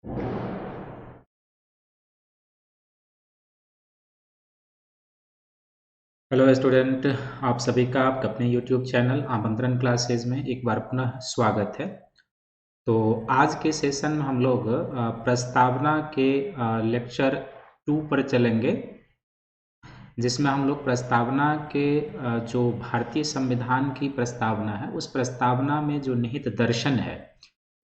Hello student, आप सभी का आपका अपने यूट्यूब चैनल आमंत्रण क्लासेज में एक बार पुनः स्वागत है। तो आज के सेशन में हम लोग प्रस्तावना के लेक्चर 2 पर चलेंगे, जिसमें हम लोग प्रस्तावना के जो भारतीय संविधान की प्रस्तावना है उस प्रस्तावना में जो निहित दर्शन है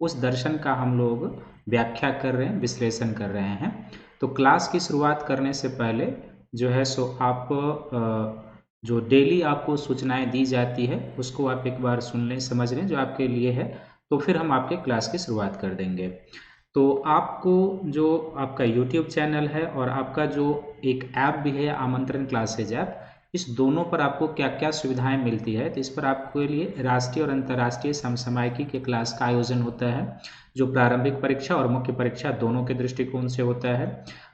उस दर्शन का हम लोग व्याख्या कर रहे हैं, विश्लेषण कर रहे हैं। तो क्लास की शुरुआत करने से पहले जो है सो आप जो डेली आपको सूचनाएं दी जाती है उसको आप एक बार सुन लें, समझ लें जो आपके लिए है, तो फिर हम आपके क्लास की शुरुआत कर देंगे। तो आपको जो आपका यूट्यूब चैनल है और आपका जो एक ऐप भी है आमंत्रण क्लासेज ऐप, इस दोनों पर आपको क्या क्या सुविधाएं मिलती है। तो इस पर आपके लिए राष्ट्रीय और अंतर्राष्ट्रीय समसामयिकी के क्लास का आयोजन होता है, जो प्रारंभिक परीक्षा और मुख्य परीक्षा दोनों के दृष्टिकोण से होता है।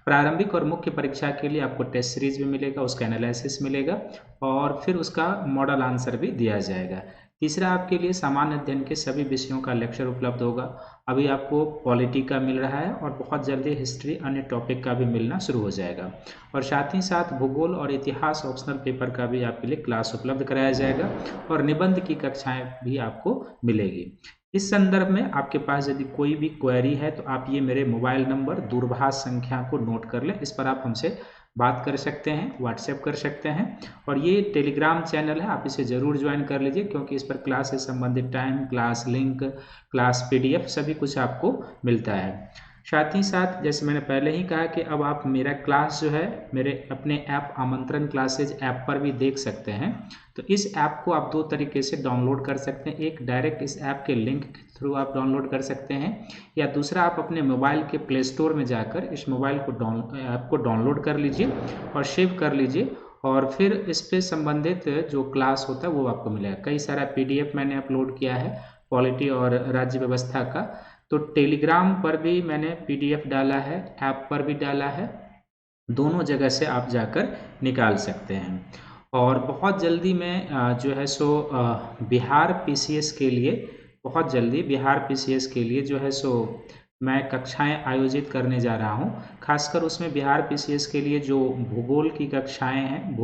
प्रारंभिक और मुख्य परीक्षा के लिए आपको टेस्ट सीरीज भी मिलेगा, उसका एनालिसिस मिलेगा और फिर उसका मॉडल आंसर भी दिया जाएगा। तीसरा, आपके लिए सामान्य अध्ययन के सभी विषयों का लेक्चर उपलब्ध होगा। अभी आपको पॉलिटी का मिल रहा है और बहुत जल्दी हिस्ट्री अन्य टॉपिक का भी मिलना शुरू हो जाएगा। और साथ ही साथ भूगोल और इतिहास ऑप्शनल पेपर का भी आपके लिए क्लास उपलब्ध कराया जाएगा और निबंध की कक्षाएं भी आपको मिलेगी। इस संदर्भ में आपके पास यदि कोई भी क्वेरी है तो आप ये मेरे मोबाइल नंबर, दूरभाष संख्या को नोट कर लें। इस पर आप हमसे बात कर सकते हैं, व्हाट्सएप कर सकते हैं। और ये टेलीग्राम चैनल है, आप इसे ज़रूर ज्वाइन कर लीजिए, क्योंकि इस पर क्लास से संबंधित time, class link, class PDF सभी कुछ आपको मिलता है। साथ ही साथ जैसे मैंने पहले ही कहा कि अब आप मेरा क्लास जो है मेरे अपने ऐप आमंत्रण क्लासेज ऐप पर भी देख सकते हैं। तो इस ऐप को आप दो तरीके से डाउनलोड कर सकते हैं। एक, डायरेक्ट इस ऐप के लिंक के थ्रू आप डाउनलोड कर सकते हैं, या दूसरा आप अपने मोबाइल के प्ले स्टोर में जाकर इस मोबाइल को ऐप को डाउनलोड कर लीजिए और सेव कर लीजिए, और फिर इस पे संबंधित जो क्लास होता है वो आपको मिलेगा। कई सारा पीडीएफ मैंने अपलोड किया है पॉलिटी और राज्य व्यवस्था का, तो टेलीग्राम पर भी मैंने पीडीएफ डाला है, ऐप पर भी डाला है, दोनों जगह से आप जाकर निकाल सकते हैं। और बहुत जल्दी मैं जो है सो बिहार पीसीएस के लिए, बहुत जल्दी बिहार पीसीएस के लिए जो है सो मैं कक्षाएं आयोजित करने जा रहा हूं। खासकर उसमें बिहार पीसीएस के लिए जो भूगोल की कक्षाएं हैं,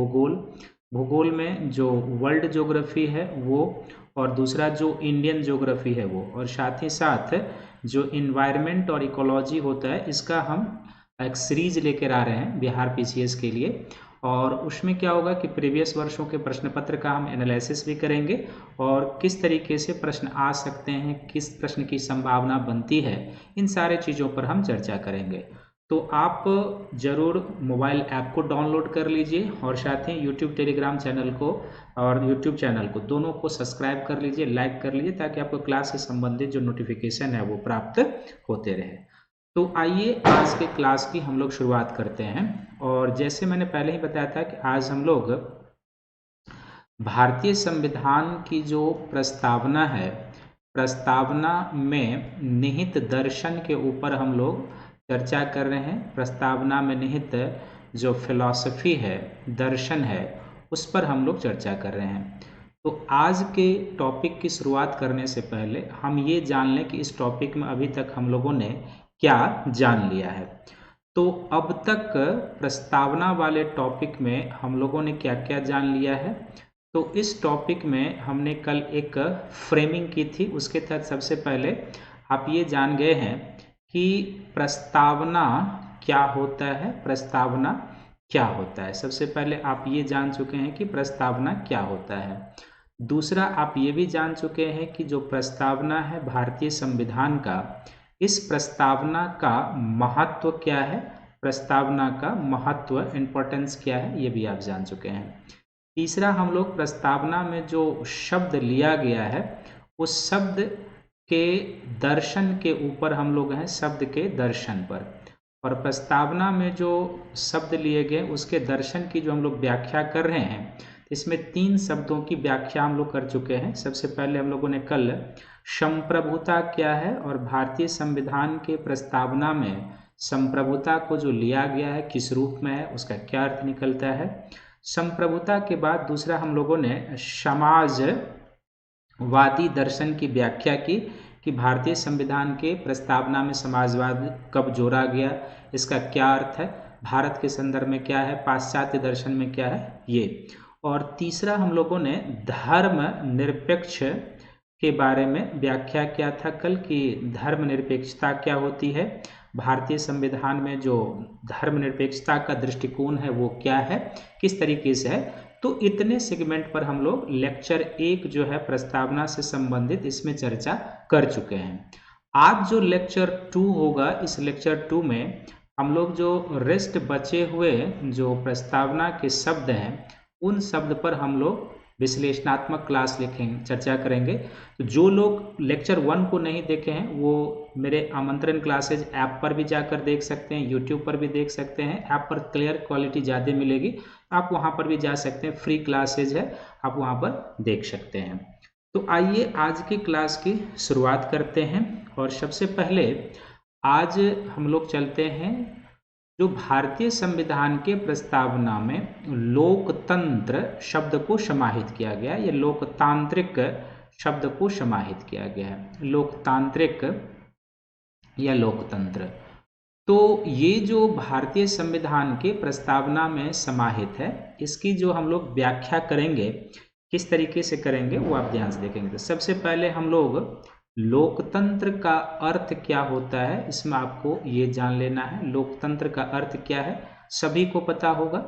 भूगोल में जो वर्ल्ड ज्योग्राफी है वो, और दूसरा जो इंडियन ज्योग्राफी है वो, और साथ ही साथ जो इन्वायरमेंट और इकोलॉजी होता है इसका हम एक सीरीज लेकर आ रहे हैं बिहार पीसीएस के लिए। और उसमें क्या होगा कि प्रीवियस वर्षों के प्रश्न पत्र का हम एनालिसिस भी करेंगे और किस तरीके से प्रश्न आ सकते हैं, किस प्रश्न की संभावना बनती है, इन सारे चीज़ों पर हम चर्चा करेंगे। तो आप ज़रूर मोबाइल ऐप को डाउनलोड कर लीजिए और साथ ही यूट्यूब टेलीग्राम चैनल को और यूट्यूब चैनल को दोनों को सब्सक्राइब कर लीजिए, लाइक कर लीजिए, ताकि आपको क्लास से संबंधित जो नोटिफिकेशन है वो प्राप्त होते रहे। तो आइए आज के क्लास की हम लोग शुरुआत करते हैं। और जैसे मैंने पहले ही बताया था कि आज हम लोग भारतीय संविधान की जो प्रस्तावना है, प्रस्तावना में निहित दर्शन के ऊपर हम लोग चर्चा कर रहे हैं। प्रस्तावना में निहित जो फिलॉसफी है, दर्शन है, उस पर हम लोग चर्चा कर रहे हैं। तो आज के टॉपिक की शुरुआत करने से पहले हम ये जान लें कि इस टॉपिक में अभी तक हम लोगों ने क्या जान लिया है। तो अब तक प्रस्तावना वाले टॉपिक में हम लोगों ने क्या क्या जान लिया है। तो इस टॉपिक में हमने कल एक फ्रेमिंग की थी, उसके तहत सबसे पहले आप ये जान गए हैं कि प्रस्तावना क्या होता है, प्रस्तावना क्या होता है। सबसे पहले आप ये जान चुके हैं कि प्रस्तावना क्या होता है। दूसरा, आप ये भी जान चुके हैं कि जो प्रस्तावना है भारतीय संविधान का, इस प्रस्तावना का महत्व क्या है, प्रस्तावना का महत्व, इम्पोर्टेंस क्या है, ये भी आप जान चुके हैं। तीसरा, हम लोग प्रस्तावना में जो शब्द लिया गया है उस शब्द के दर्शन के ऊपर हम लोग हैं, शब्द के दर्शन पर। और प्रस्तावना में जो शब्द लिए गए उसके दर्शन की जो हम लोग व्याख्या कर रहे हैं, इसमें 3 शब्दों की व्याख्या हम लोग कर चुके हैं। सबसे पहले हम लोगों ने कल संप्रभुता क्या है और भारतीय संविधान के प्रस्तावना में संप्रभुता को जो लिया गया है किस रूप में है, उसका क्या अर्थ निकलता है। संप्रभुता के बाद दूसरा हम लोगों ने समाजवादी दर्शन की व्याख्या की कि भारतीय संविधान के प्रस्तावना में समाजवाद कब जोड़ा गया, इसका क्या अर्थ है, भारत के संदर्भ में क्या है, पाश्चात्य दर्शन में क्या है ये। और तीसरा हम लोगों ने धर्म निरपेक्ष के बारे में व्याख्या किया था कल कि धर्मनिरपेक्षता क्या होती है, भारतीय संविधान में जो धर्मनिरपेक्षता का दृष्टिकोण है वो क्या है, किस तरीके से है। तो इतने सेगमेंट पर हम लोग लेक्चर 1 जो है प्रस्तावना से संबंधित इसमें चर्चा कर चुके हैं। आज जो लेक्चर 2 होगा, इस लेक्चर 2 में हम लोग जो रेस्ट बचे हुए जो प्रस्तावना के शब्द हैं उन शब्द पर हम लोग विश्लेषणात्मक क्लास लिखेंगे, चर्चा करेंगे। तो जो लोग लेक्चर 1 को नहीं देखे हैं वो मेरे आमंत्रण क्लासेज ऐप पर भी जाकर देख सकते हैं, यूट्यूब पर भी देख सकते हैं। ऐप पर क्लियर क्वालिटी ज़्यादा मिलेगी, आप वहाँ पर भी जा सकते हैं, फ्री क्लासेज है, आप वहाँ पर देख सकते हैं। तो आइए आज की क्लास की शुरुआत करते हैं। और सबसे पहले आज हम लोग चलते हैं जो भारतीय संविधान के प्रस्तावना में लोकतंत्र शब्द को समाहित किया गया है, ये लोकतांत्रिक शब्द को समाहित किया गया है, लोकतांत्रिक या लोकतंत्र। तो ये जो भारतीय संविधान के प्रस्तावना में समाहित है, इसकी जो हम लोग व्याख्या करेंगे, किस तरीके से करेंगे वो आप ध्यान से देखेंगे। तो सबसे पहले हम लोग लोकतंत्र का अर्थ क्या होता है, इसमें आपको ये जान लेना है। लोकतंत्र का अर्थ क्या है सभी को पता होगा।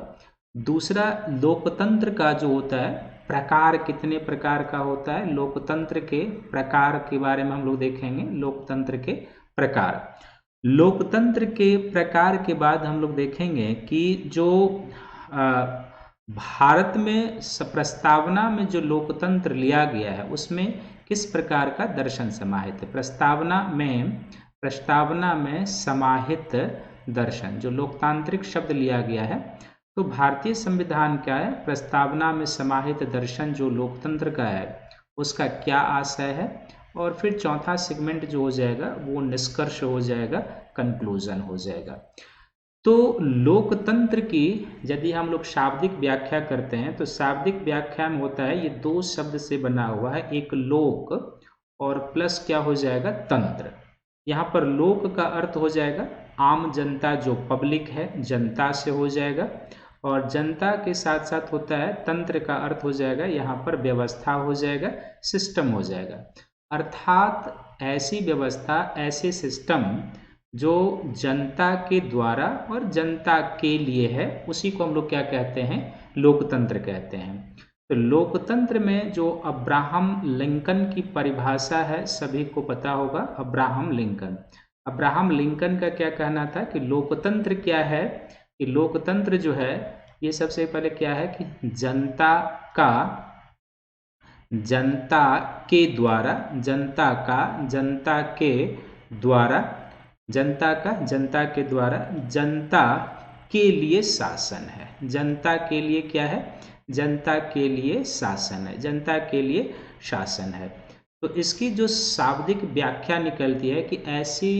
दूसरा, लोकतंत्र का जो होता है प्रकार, कितने प्रकार का होता है, लोकतंत्र के प्रकार के बारे में हम लोग देखेंगे। लोकतंत्र के प्रकार, लोकतंत्र के प्रकार के बाद हम लोग देखेंगे कि जो भारत में प्रस्तावना में जो लोकतंत्र लिया गया है उसमें किस प्रकार का दर्शन समाहित है। प्रस्तावना में समाहित दर्शन, जो लोकतांत्रिक शब्द लिया गया है, तो भारतीय संविधान क्या है, प्रस्तावना में समाहित दर्शन जो लोकतंत्र का है उसका क्या आशय है। और फिर चौथा सेगमेंट जो हो जाएगा वो निष्कर्ष हो जाएगा, कंक्लूजन हो जाएगा। तो लोकतंत्र की यदि हम लोग शाब्दिक व्याख्या करते हैं तो शाब्दिक व्याख्या में होता है, ये दो शब्द से बना हुआ है, एक लोक और प्लस क्या हो जाएगा, तंत्र। यहाँ पर लोक का अर्थ हो जाएगा आम जनता, जो पब्लिक है, जनता से हो जाएगा। और जनता के साथ साथ होता है तंत्र का अर्थ हो जाएगा यहाँ पर व्यवस्था हो जाएगा, सिस्टम हो जाएगा। अर्थात ऐसी व्यवस्था, ऐसे सिस्टम जो जनता के द्वारा और जनता के लिए है, उसी को हम लोग क्या कहते हैं, लोकतंत्र कहते हैं। तो लोकतंत्र में जो अब्राहम लिंकन की परिभाषा है सभी को पता होगा। अब्राहम लिंकन का क्या कहना था कि लोकतंत्र क्या है, कि लोकतंत्र जो है ये सबसे पहले क्या है कि जनता के द्वारा जनता के लिए शासन है। जनता के लिए क्या है, जनता के लिए शासन है, जनता के लिए शासन है। तो इसकी जो शाब्दिक व्याख्या निकलती है कि ऐसी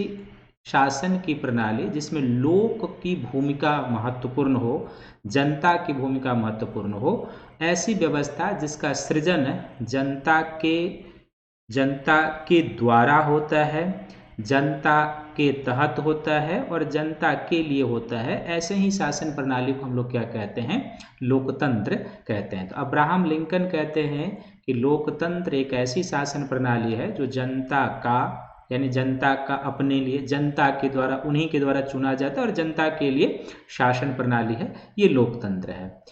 शासन की प्रणाली जिसमें लोक की भूमिका महत्वपूर्ण हो, जनता की भूमिका महत्वपूर्ण हो, ऐसी व्यवस्था जिसका सृजन जनता के द्वारा होता है, जनता के तहत होता है और जनता के लिए होता है, ऐसे ही शासन प्रणाली को हम लोग क्या कहते हैं, लोकतंत्र कहते हैं। तो अब्राहम लिंकन कहते हैं कि लोकतंत्र एक ऐसी शासन प्रणाली है जो जनता का, यानी जनता का अपने लिए, जनता के द्वारा, उन्हीं के द्वारा चुना जाता है और जनता के लिए शासन प्रणाली है, ये लोकतंत्र है।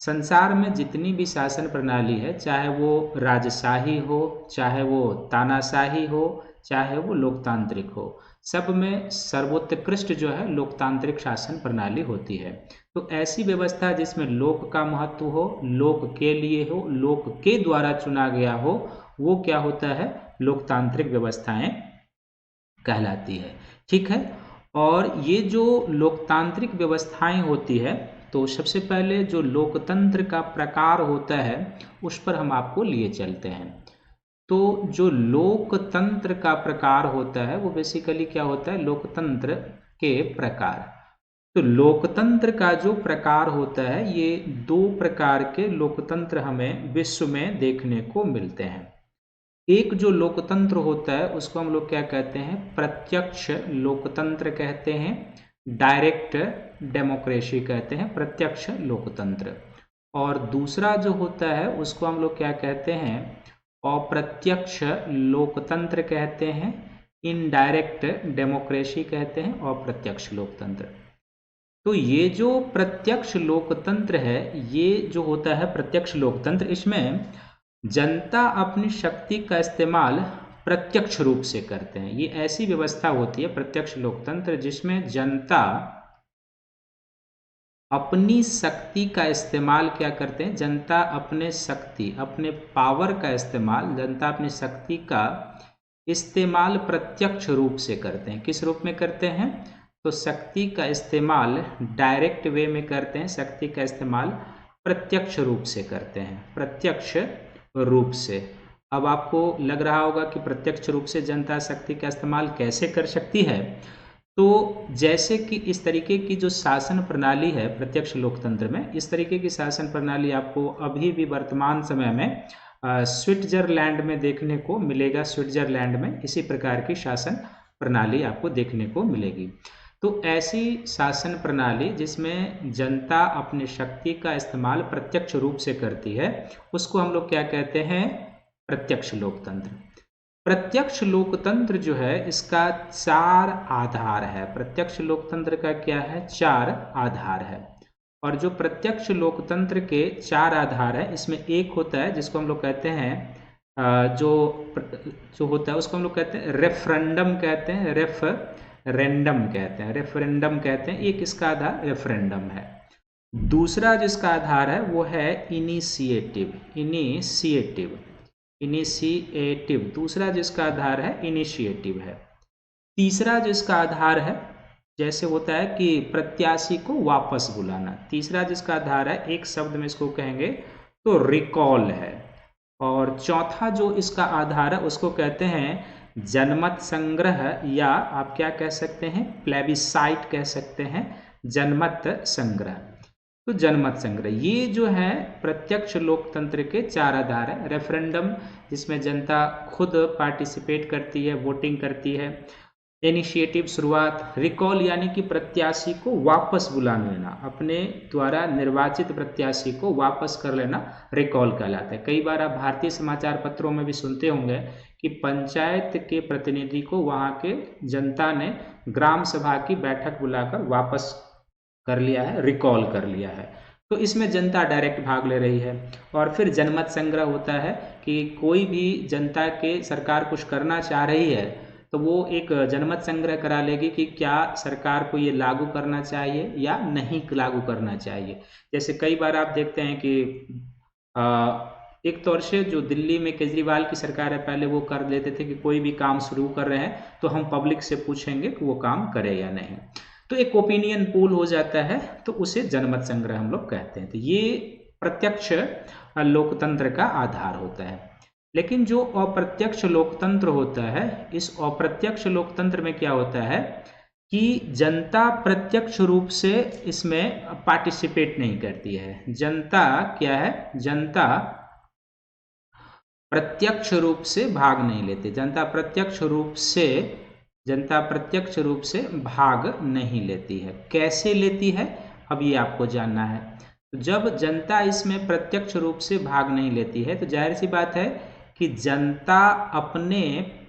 संसार में जितनी भी शासन प्रणाली है, चाहे वो राजशाही हो, चाहे वो तानाशाही हो, चाहे वो लोकतांत्रिक हो, सब में सर्वोत्कृष्ट जो है लोकतांत्रिक शासन प्रणाली होती है। तो ऐसी व्यवस्था जिसमें लोक का महत्व हो, लोक के लिए हो, लोक के द्वारा चुना गया हो, वो क्या होता है, लोकतांत्रिक व्यवस्थाएं कहलाती है। ठीक है। और ये जो लोकतांत्रिक व्यवस्थाएं होती है, तो सबसे पहले जो लोकतंत्र का प्रकार होता है उस पर हम आपको लिए चलते हैं। तो जो लोकतंत्र का प्रकार होता है वो बेसिकली क्या होता है, लोकतंत्र के प्रकार। तो लोकतंत्र का जो प्रकार होता है, ये दो प्रकार के लोकतंत्र हमें विश्व में देखने को मिलते हैं। एक जो लोकतंत्र होता है उसको हम लोग क्या कहते हैं, प्रत्यक्ष लोकतंत्र कहते हैं, डायरेक्ट डेमोक्रेसी कहते हैं, प्रत्यक्ष लोकतंत्र। और दूसरा जो होता है उसको हम लोग क्या कहते हैं, अप्रत्यक्ष लोकतंत्र कहते हैं, इनडायरेक्ट डेमोक्रेसी कहते हैं, अप्रत्यक्ष लोकतंत्र। तो ये जो प्रत्यक्ष लोकतंत्र है, ये जो होता है प्रत्यक्ष लोकतंत्र, इसमें जनता अपनी शक्ति का इस्तेमाल प्रत्यक्ष रूप से करते हैं। ये ऐसी व्यवस्था होती है प्रत्यक्ष लोकतंत्र जिसमें जनता अपनी शक्ति का इस्तेमाल क्या करते हैं, जनता अपने शक्ति, अपने पावर का इस्तेमाल, जनता अपनी शक्ति का इस्तेमाल प्रत्यक्ष रूप से करते हैं। किस रूप में करते हैं, तो शक्ति का इस्तेमाल डायरेक्ट वे में करते हैं, शक्ति का इस्तेमाल प्रत्यक्ष रूप से करते हैं, प्रत्यक्ष रूप से। अब आपको लग रहा होगा कि प्रत्यक्ष रूप से जनता शक्ति का इस्तेमाल कैसे कर सकती है। तो जैसे कि इस तरीके की जो शासन प्रणाली है प्रत्यक्ष लोकतंत्र में, इस तरीके की शासन प्रणाली आपको अभी भी वर्तमान समय में स्विट्जरलैंड में देखने को मिलेगा। स्विट्जरलैंड में इसी प्रकार की शासन प्रणाली आपको देखने को मिलेगी। तो ऐसी शासन प्रणाली जिसमें जनता अपनी शक्ति का इस्तेमाल प्रत्यक्ष रूप से करती है, उसको हम लोग क्या कहते हैं, प्रत्यक्ष लोकतंत्र। प्रत्यक्ष लोकतंत्र जो है इसका 4 आधार है। प्रत्यक्ष लोकतंत्र का क्या है, 4 आधार है। और जो प्रत्यक्ष लोकतंत्र के 4 आधार है, इसमें एक होता है जिसको हम लोग कहते हैं जो होता है उसको हम लोग कहते हैं रेफरेंडम कहते हैं, रेफरेंडम कहते हैं। एक इसका आधार रेफरेंडम है। दूसरा जिसका आधार है वो है इनिशिएटिव। दूसरा जिसका आधार है इनिशिएटिव है। तीसरा जिसका आधार है, जैसे होता है कि प्रत्याशी को वापस बुलाना, तीसरा जिसका आधार है, एक शब्द में इसको कहेंगे तो रिकॉल है। और चौथा जो इसका आधार है उसको कहते हैं जनमत संग्रह, या आप क्या कह सकते हैं, प्लेबिसाइट कह सकते हैं, जनमत संग्रह। तो जनमत संग्रह, ये जो है प्रत्यक्ष लोकतंत्र के 4 आधार है। रेफरेंडम जिसमें जनता खुद पार्टिसिपेट करती है, वोटिंग करती है। इनिशिएटिव शुरुआत, रिकॉल यानी कि प्रत्याशी को वापस बुला लेना, अपने द्वारा निर्वाचित प्रत्याशी को वापस कर लेना रिकॉल कहलाता है। कई बार आप भारतीय समाचार पत्रों में भी सुनते होंगे कि पंचायत के प्रतिनिधि को वहां के जनता ने ग्राम सभा की बैठक बुलाकर वापस कर लिया है, रिकॉल कर लिया है। तो इसमें जनता डायरेक्ट भाग ले रही है। और फिर जनमत संग्रह होता है कि कोई भी जनता के सरकार कुछ करना चाह रही है तो वो एक जनमत संग्रह करा लेगी कि क्या सरकार को ये लागू करना चाहिए या नहीं लागू करना चाहिए। जैसे कई बार आप देखते हैं कि एक तौर से जो दिल्ली में केजरीवाल की सरकार है, पहले वो कर लेते थे कि कोई भी काम शुरू कर रहे हैं तो हम पब्लिक से पूछेंगे कि वो काम करे या नहीं। तो एक ओपिनियन पोल हो जाता है, तो उसे जनमत संग्रह हम लोग कहते हैं। तो ये प्रत्यक्ष लोकतंत्र का आधार होता है। लेकिन जो अप्रत्यक्ष लोकतंत्र होता है, इस अप्रत्यक्ष लोकतंत्र में क्या होता है कि जनता प्रत्यक्ष रूप से इसमें पार्टिसिपेट नहीं करती है। जनता क्या है, जनता प्रत्यक्ष रूप से भाग नहीं लेती, जनता प्रत्यक्ष रूप से भाग नहीं लेती है। कैसे लेती है, अब ये आपको जानना है। तो जब जनता इसमें प्रत्यक्ष रूप से भाग नहीं लेती है तो जाहिर सी बात है कि जनता अपने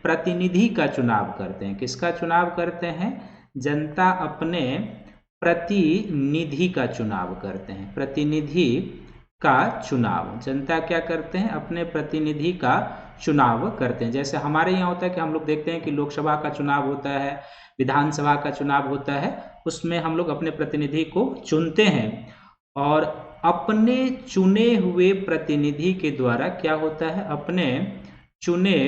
प्रतिनिधि का चुनाव करते हैं। किसका चुनाव करते हैं, जनता अपने प्रतिनिधि का चुनाव करते हैं। प्रतिनिधि का चुनाव, जनता क्या करते हैं, अपने प्रतिनिधि का चुनाव करते हैं। जैसे हमारे यहाँ होता है कि हम लोग देखते हैं कि लोकसभा का चुनाव होता है, विधानसभा का चुनाव होता है, उसमें हम लोग अपने प्रतिनिधि को चुनते हैं और अपने चुने हुए प्रतिनिधि के द्वारा क्या होता है, अपने चुने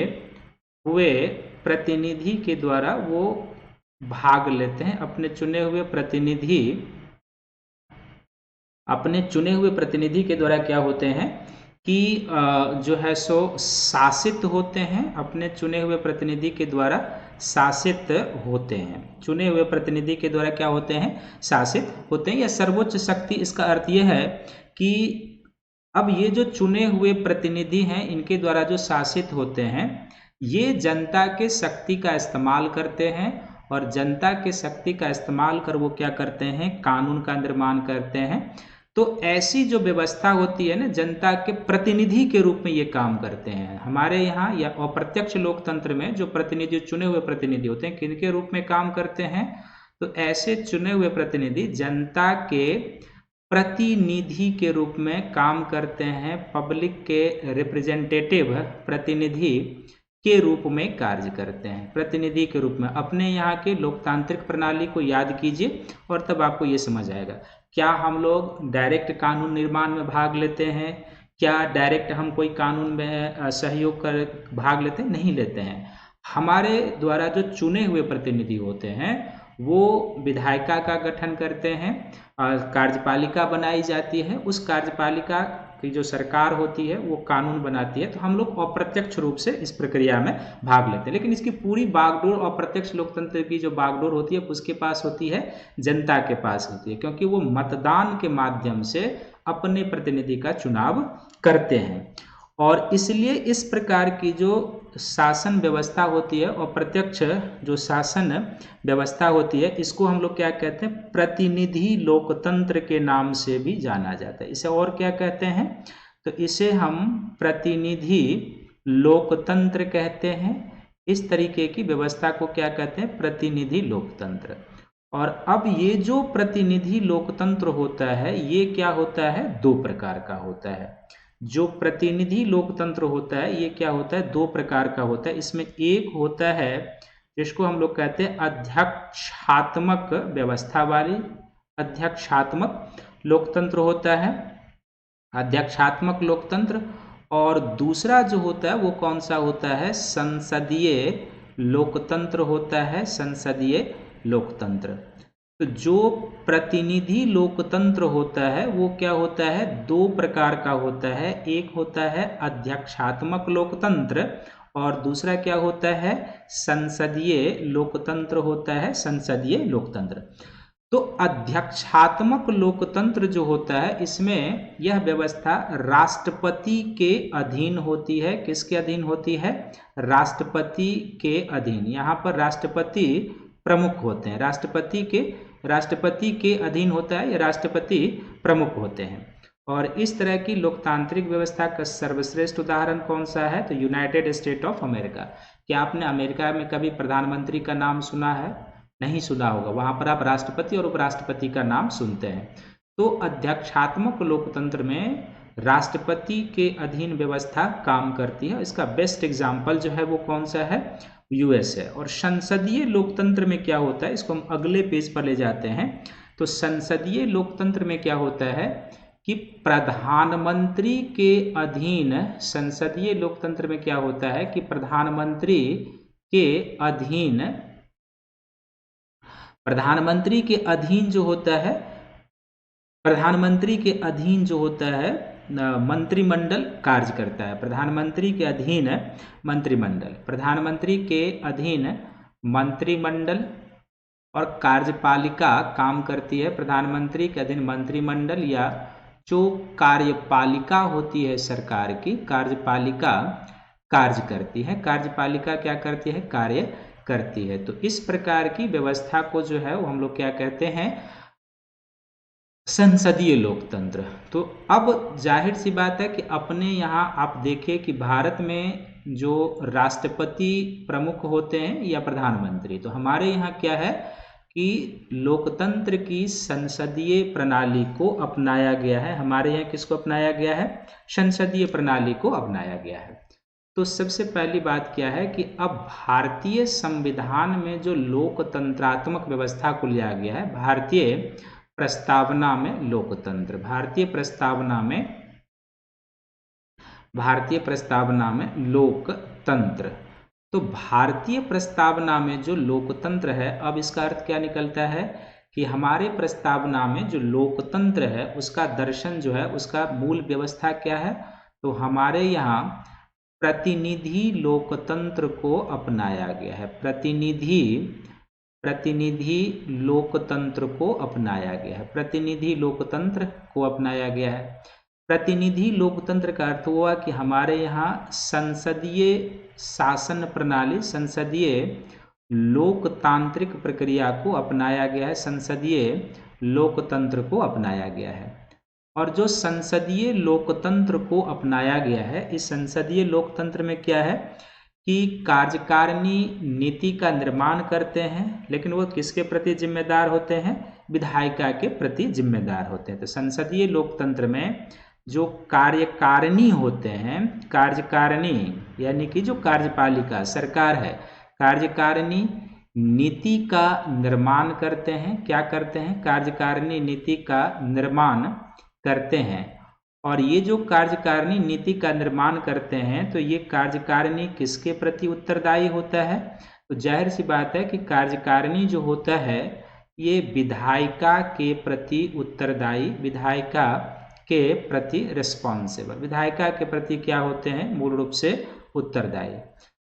हुए प्रतिनिधि के द्वारा वो भाग लेते हैं। अपने चुने हुए प्रतिनिधि के द्वारा क्या होते हैं कि जो है सो शासित होते हैं। अपने चुने हुए प्रतिनिधि के द्वारा शासित होते हैं। चुने हुए प्रतिनिधि के द्वारा क्या होते हैं, शासित होते हैं। या सर्वोच्च शक्ति, इसका अर्थ यह है कि अब ये जो चुने हुए प्रतिनिधि हैं इनके द्वारा जो शासित होते हैं, ये जनता के शक्ति का इस्तेमाल करते हैं और जनता के शक्ति का इस्तेमाल कर वो क्या करते हैं, कानून का निर्माण करते हैं। तो ऐसी जो व्यवस्था होती है ना, जनता के प्रतिनिधि के रूप में ये काम करते हैं। हमारे यहाँ या अप्रत्यक्ष लोकतंत्र में जो प्रतिनिधि, चुने हुए प्रतिनिधि होते हैं, किनके रूप में काम करते हैं, तो ऐसे चुने हुए प्रतिनिधि जनता के प्रतिनिधि के रूप में काम करते हैं। पब्लिक के रिप्रेजेंटेटिव, प्रतिनिधि के रूप में कार्य करते हैं। प्रतिनिधि के रूप में अपने यहाँ के लोकतांत्रिक प्रणाली को याद कीजिए और तब आपको ये समझ आएगा। क्या हम लोग डायरेक्ट कानून निर्माण में भाग लेते हैं? क्या डायरेक्ट हम कोई कानून में सहयोग कर भाग लेते हैं? नहीं लेते हैं। हमारे द्वारा जो चुने हुए प्रतिनिधि होते हैं वो विधायिका का गठन करते हैं और कार्यपालिका बनाई जाती है। उस कार्यपालिका की जो सरकार होती है वो कानून बनाती है। तो हम लोग अप्रत्यक्ष रूप से इस प्रक्रिया में भाग लेते हैं, लेकिन इसकी पूरी बागडोर अप्रत्यक्ष लोकतंत्र की जो बागडोर होती है उसके पास होती है, जनता के पास होती है, क्योंकि वो मतदान के माध्यम से अपने प्रतिनिधि का चुनाव करते हैं। और इसलिए इस प्रकार की जो शासन व्यवस्था होती है और प्रत्यक्ष जो शासन व्यवस्था होती है, इसको हम लोग क्या कहते हैं, प्रतिनिधि लोकतंत्र के नाम से भी जाना जाता है। इसे और क्या कहते हैं, तो इसे हम प्रतिनिधि लोकतंत्र कहते हैं। इस तरीके की व्यवस्था को क्या कहते हैं, प्रतिनिधि लोकतंत्र। और अब ये जो प्रतिनिधि लोकतंत्र होता है ये क्या होता है, दो प्रकार का होता है। जो प्रतिनिधि लोकतंत्र होता है ये क्या होता है, दो प्रकार का होता है। इसमें एक होता है जिसको हम लोग कहते हैं अध्यक्षात्मक व्यवस्था वाली, अध्यक्षात्मक लोकतंत्र होता है, अध्यक्षात्मक लोकतंत्र। और दूसरा जो होता है वो कौन सा होता है, संसदीय लोकतंत्र होता है, संसदीय लोकतंत्र। तो जो प्रतिनिधि लोकतंत्र होता है वो क्या होता है, दो प्रकार का होता है। एक होता है अध्यक्षात्मक लोकतंत्र और दूसरा क्या होता है, संसदीय लोकतंत्र होता है, संसदीय लोकतंत्र। तो अध्यक्षात्मक लोकतंत्र जो होता है इसमें यह व्यवस्था राष्ट्रपति के अधीन होती है। किसके अधीन होती है, राष्ट्रपति के अधीन। यहाँ पर राष्ट्रपति प्रमुख होते हैं, राष्ट्रपति के अधीन होता है या राष्ट्रपति प्रमुख होते हैं। और इस तरह की लोकतांत्रिक व्यवस्था का सर्वश्रेष्ठ उदाहरण कौन सा है, तो यूनाइटेड स्टेट ऑफ अमेरिका। क्या आपने अमेरिका में कभी प्रधानमंत्री का नाम सुना है, नहीं सुना होगा। वहां पर आप राष्ट्रपति और उपराष्ट्रपति का नाम सुनते हैं। तो अध्यक्षात्मक लोकतंत्र में राष्ट्रपति के अधीन व्यवस्था काम करती है। इसका बेस्ट एग्जाम्पल जो है वो कौन सा है, यूएस है। और संसदीय लोकतंत्र में क्या होता है, इसको हम अगले पेज पर ले जाते हैं। तो संसदीय लोकतंत्र में क्या होता है कि प्रधानमंत्री के अधीन, संसदीय लोकतंत्र में क्या होता है कि प्रधानमंत्री के अधीन जो होता है, प्रधानमंत्री के अधीन जो होता है मंत्रिमंडल कार्य करता है। प्रधानमंत्री के अधीन मंत्रिमंडल, प्रधानमंत्री के अधीन मंत्रिमंडल और कार्यपालिका काम करती है। प्रधानमंत्री के अधीन मंत्रिमंडल या जो कार्यपालिका होती है सरकार की, कार्यपालिका कार्य करती है। कार्यपालिका क्या करती है, कार्य करती है। तो इस प्रकार की व्यवस्था को जो है वो हम लोग क्या कहते हैं, संसदीय लोकतंत्र। तो अब जाहिर सी बात है कि अपने यहाँ आप देखें कि भारत में जो राष्ट्रपति प्रमुख होते हैं या प्रधानमंत्री, तो हमारे यहाँ क्या है कि लोकतंत्र की संसदीय प्रणाली को अपनाया गया है। हमारे यहाँ किसको अपनाया गया है, संसदीय प्रणाली को अपनाया गया है। तो सबसे पहली बात क्या है कि अब भारतीय संविधान में जो लोकतंत्रात्मक व्यवस्था को लिया गया है, भारतीय प्रस्तावना में लोकतंत्र, भारतीय प्रस्तावना में लोकतंत्र। तो भारतीय प्रस्तावना में जो लोकतंत्र है, अब इसका अर्थ क्या निकलता है कि हमारे प्रस्तावना में जो लोकतंत्र है उसका दर्शन जो है, उसका मूल व्यवस्था क्या है, तो हमारे यहाँ प्रतिनिधि लोकतंत्र को अपनाया गया है। प्रतिनिधि लोकतंत्र को अपनाया गया है, प्रतिनिधि लोकतंत्र को अपनाया गया है। प्रतिनिधि लोकतंत्र का अर्थ हुआ कि हमारे यहाँ संसदीय शासन प्रणाली, संसदीय लोकतांत्रिक प्रक्रिया को अपनाया गया है, संसदीय लोकतंत्र को अपनाया गया है। और जो संसदीय लोकतंत्र को अपनाया गया है, इस संसदीय लोकतंत्र में क्या है कि कार्यकारिणी नीति का निर्माण करते हैं, लेकिन वो किसके प्रति जिम्मेदार होते हैं? विधायिका के प्रति जिम्मेदार होते हैं। तो संसदीय लोकतंत्र में जो कार्यकारिणी होते हैं, कार्यकारिणी यानी कि जो कार्यपालिका सरकार है, कार्यकारिणी नीति का निर्माण करते हैं। क्या करते हैं? कार्यकारिणी नीति का निर्माण करते हैं। और ये जो कार्यकारिणी नीति का निर्माण करते हैं, तो ये कार्यकारिणी किसके प्रति उत्तरदायी होता है? तो जाहिर सी बात है कि कार्यकारिणी जो होता है ये विधायिका के प्रति उत्तरदायी, विधायिका के प्रति रिस्पॉन्सिबल, विधायिका के प्रति क्या होते हैं? मूल रूप से उत्तरदायी।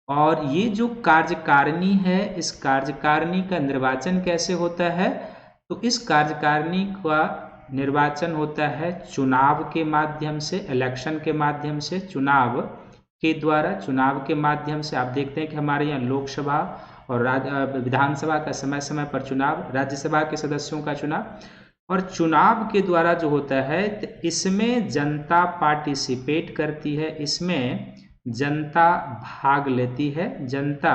और ये जो कार्यकारिणी है, इस कार्यकारिणी का निर्वाचन कैसे होता है? तो इस कार्यकारिणी का निर्वाचन होता है चुनाव के माध्यम से, इलेक्शन के माध्यम से, चुनाव के द्वारा, चुनाव के माध्यम से। आप देखते हैं कि हमारे यहाँ लोकसभा और विधानसभा का समय समय पर चुनाव, राज्यसभा के सदस्यों का चुनाव, और चुनाव के द्वारा जो होता है तो इसमें जनता पार्टिसिपेट करती है, इसमें जनता भाग लेती है। जनता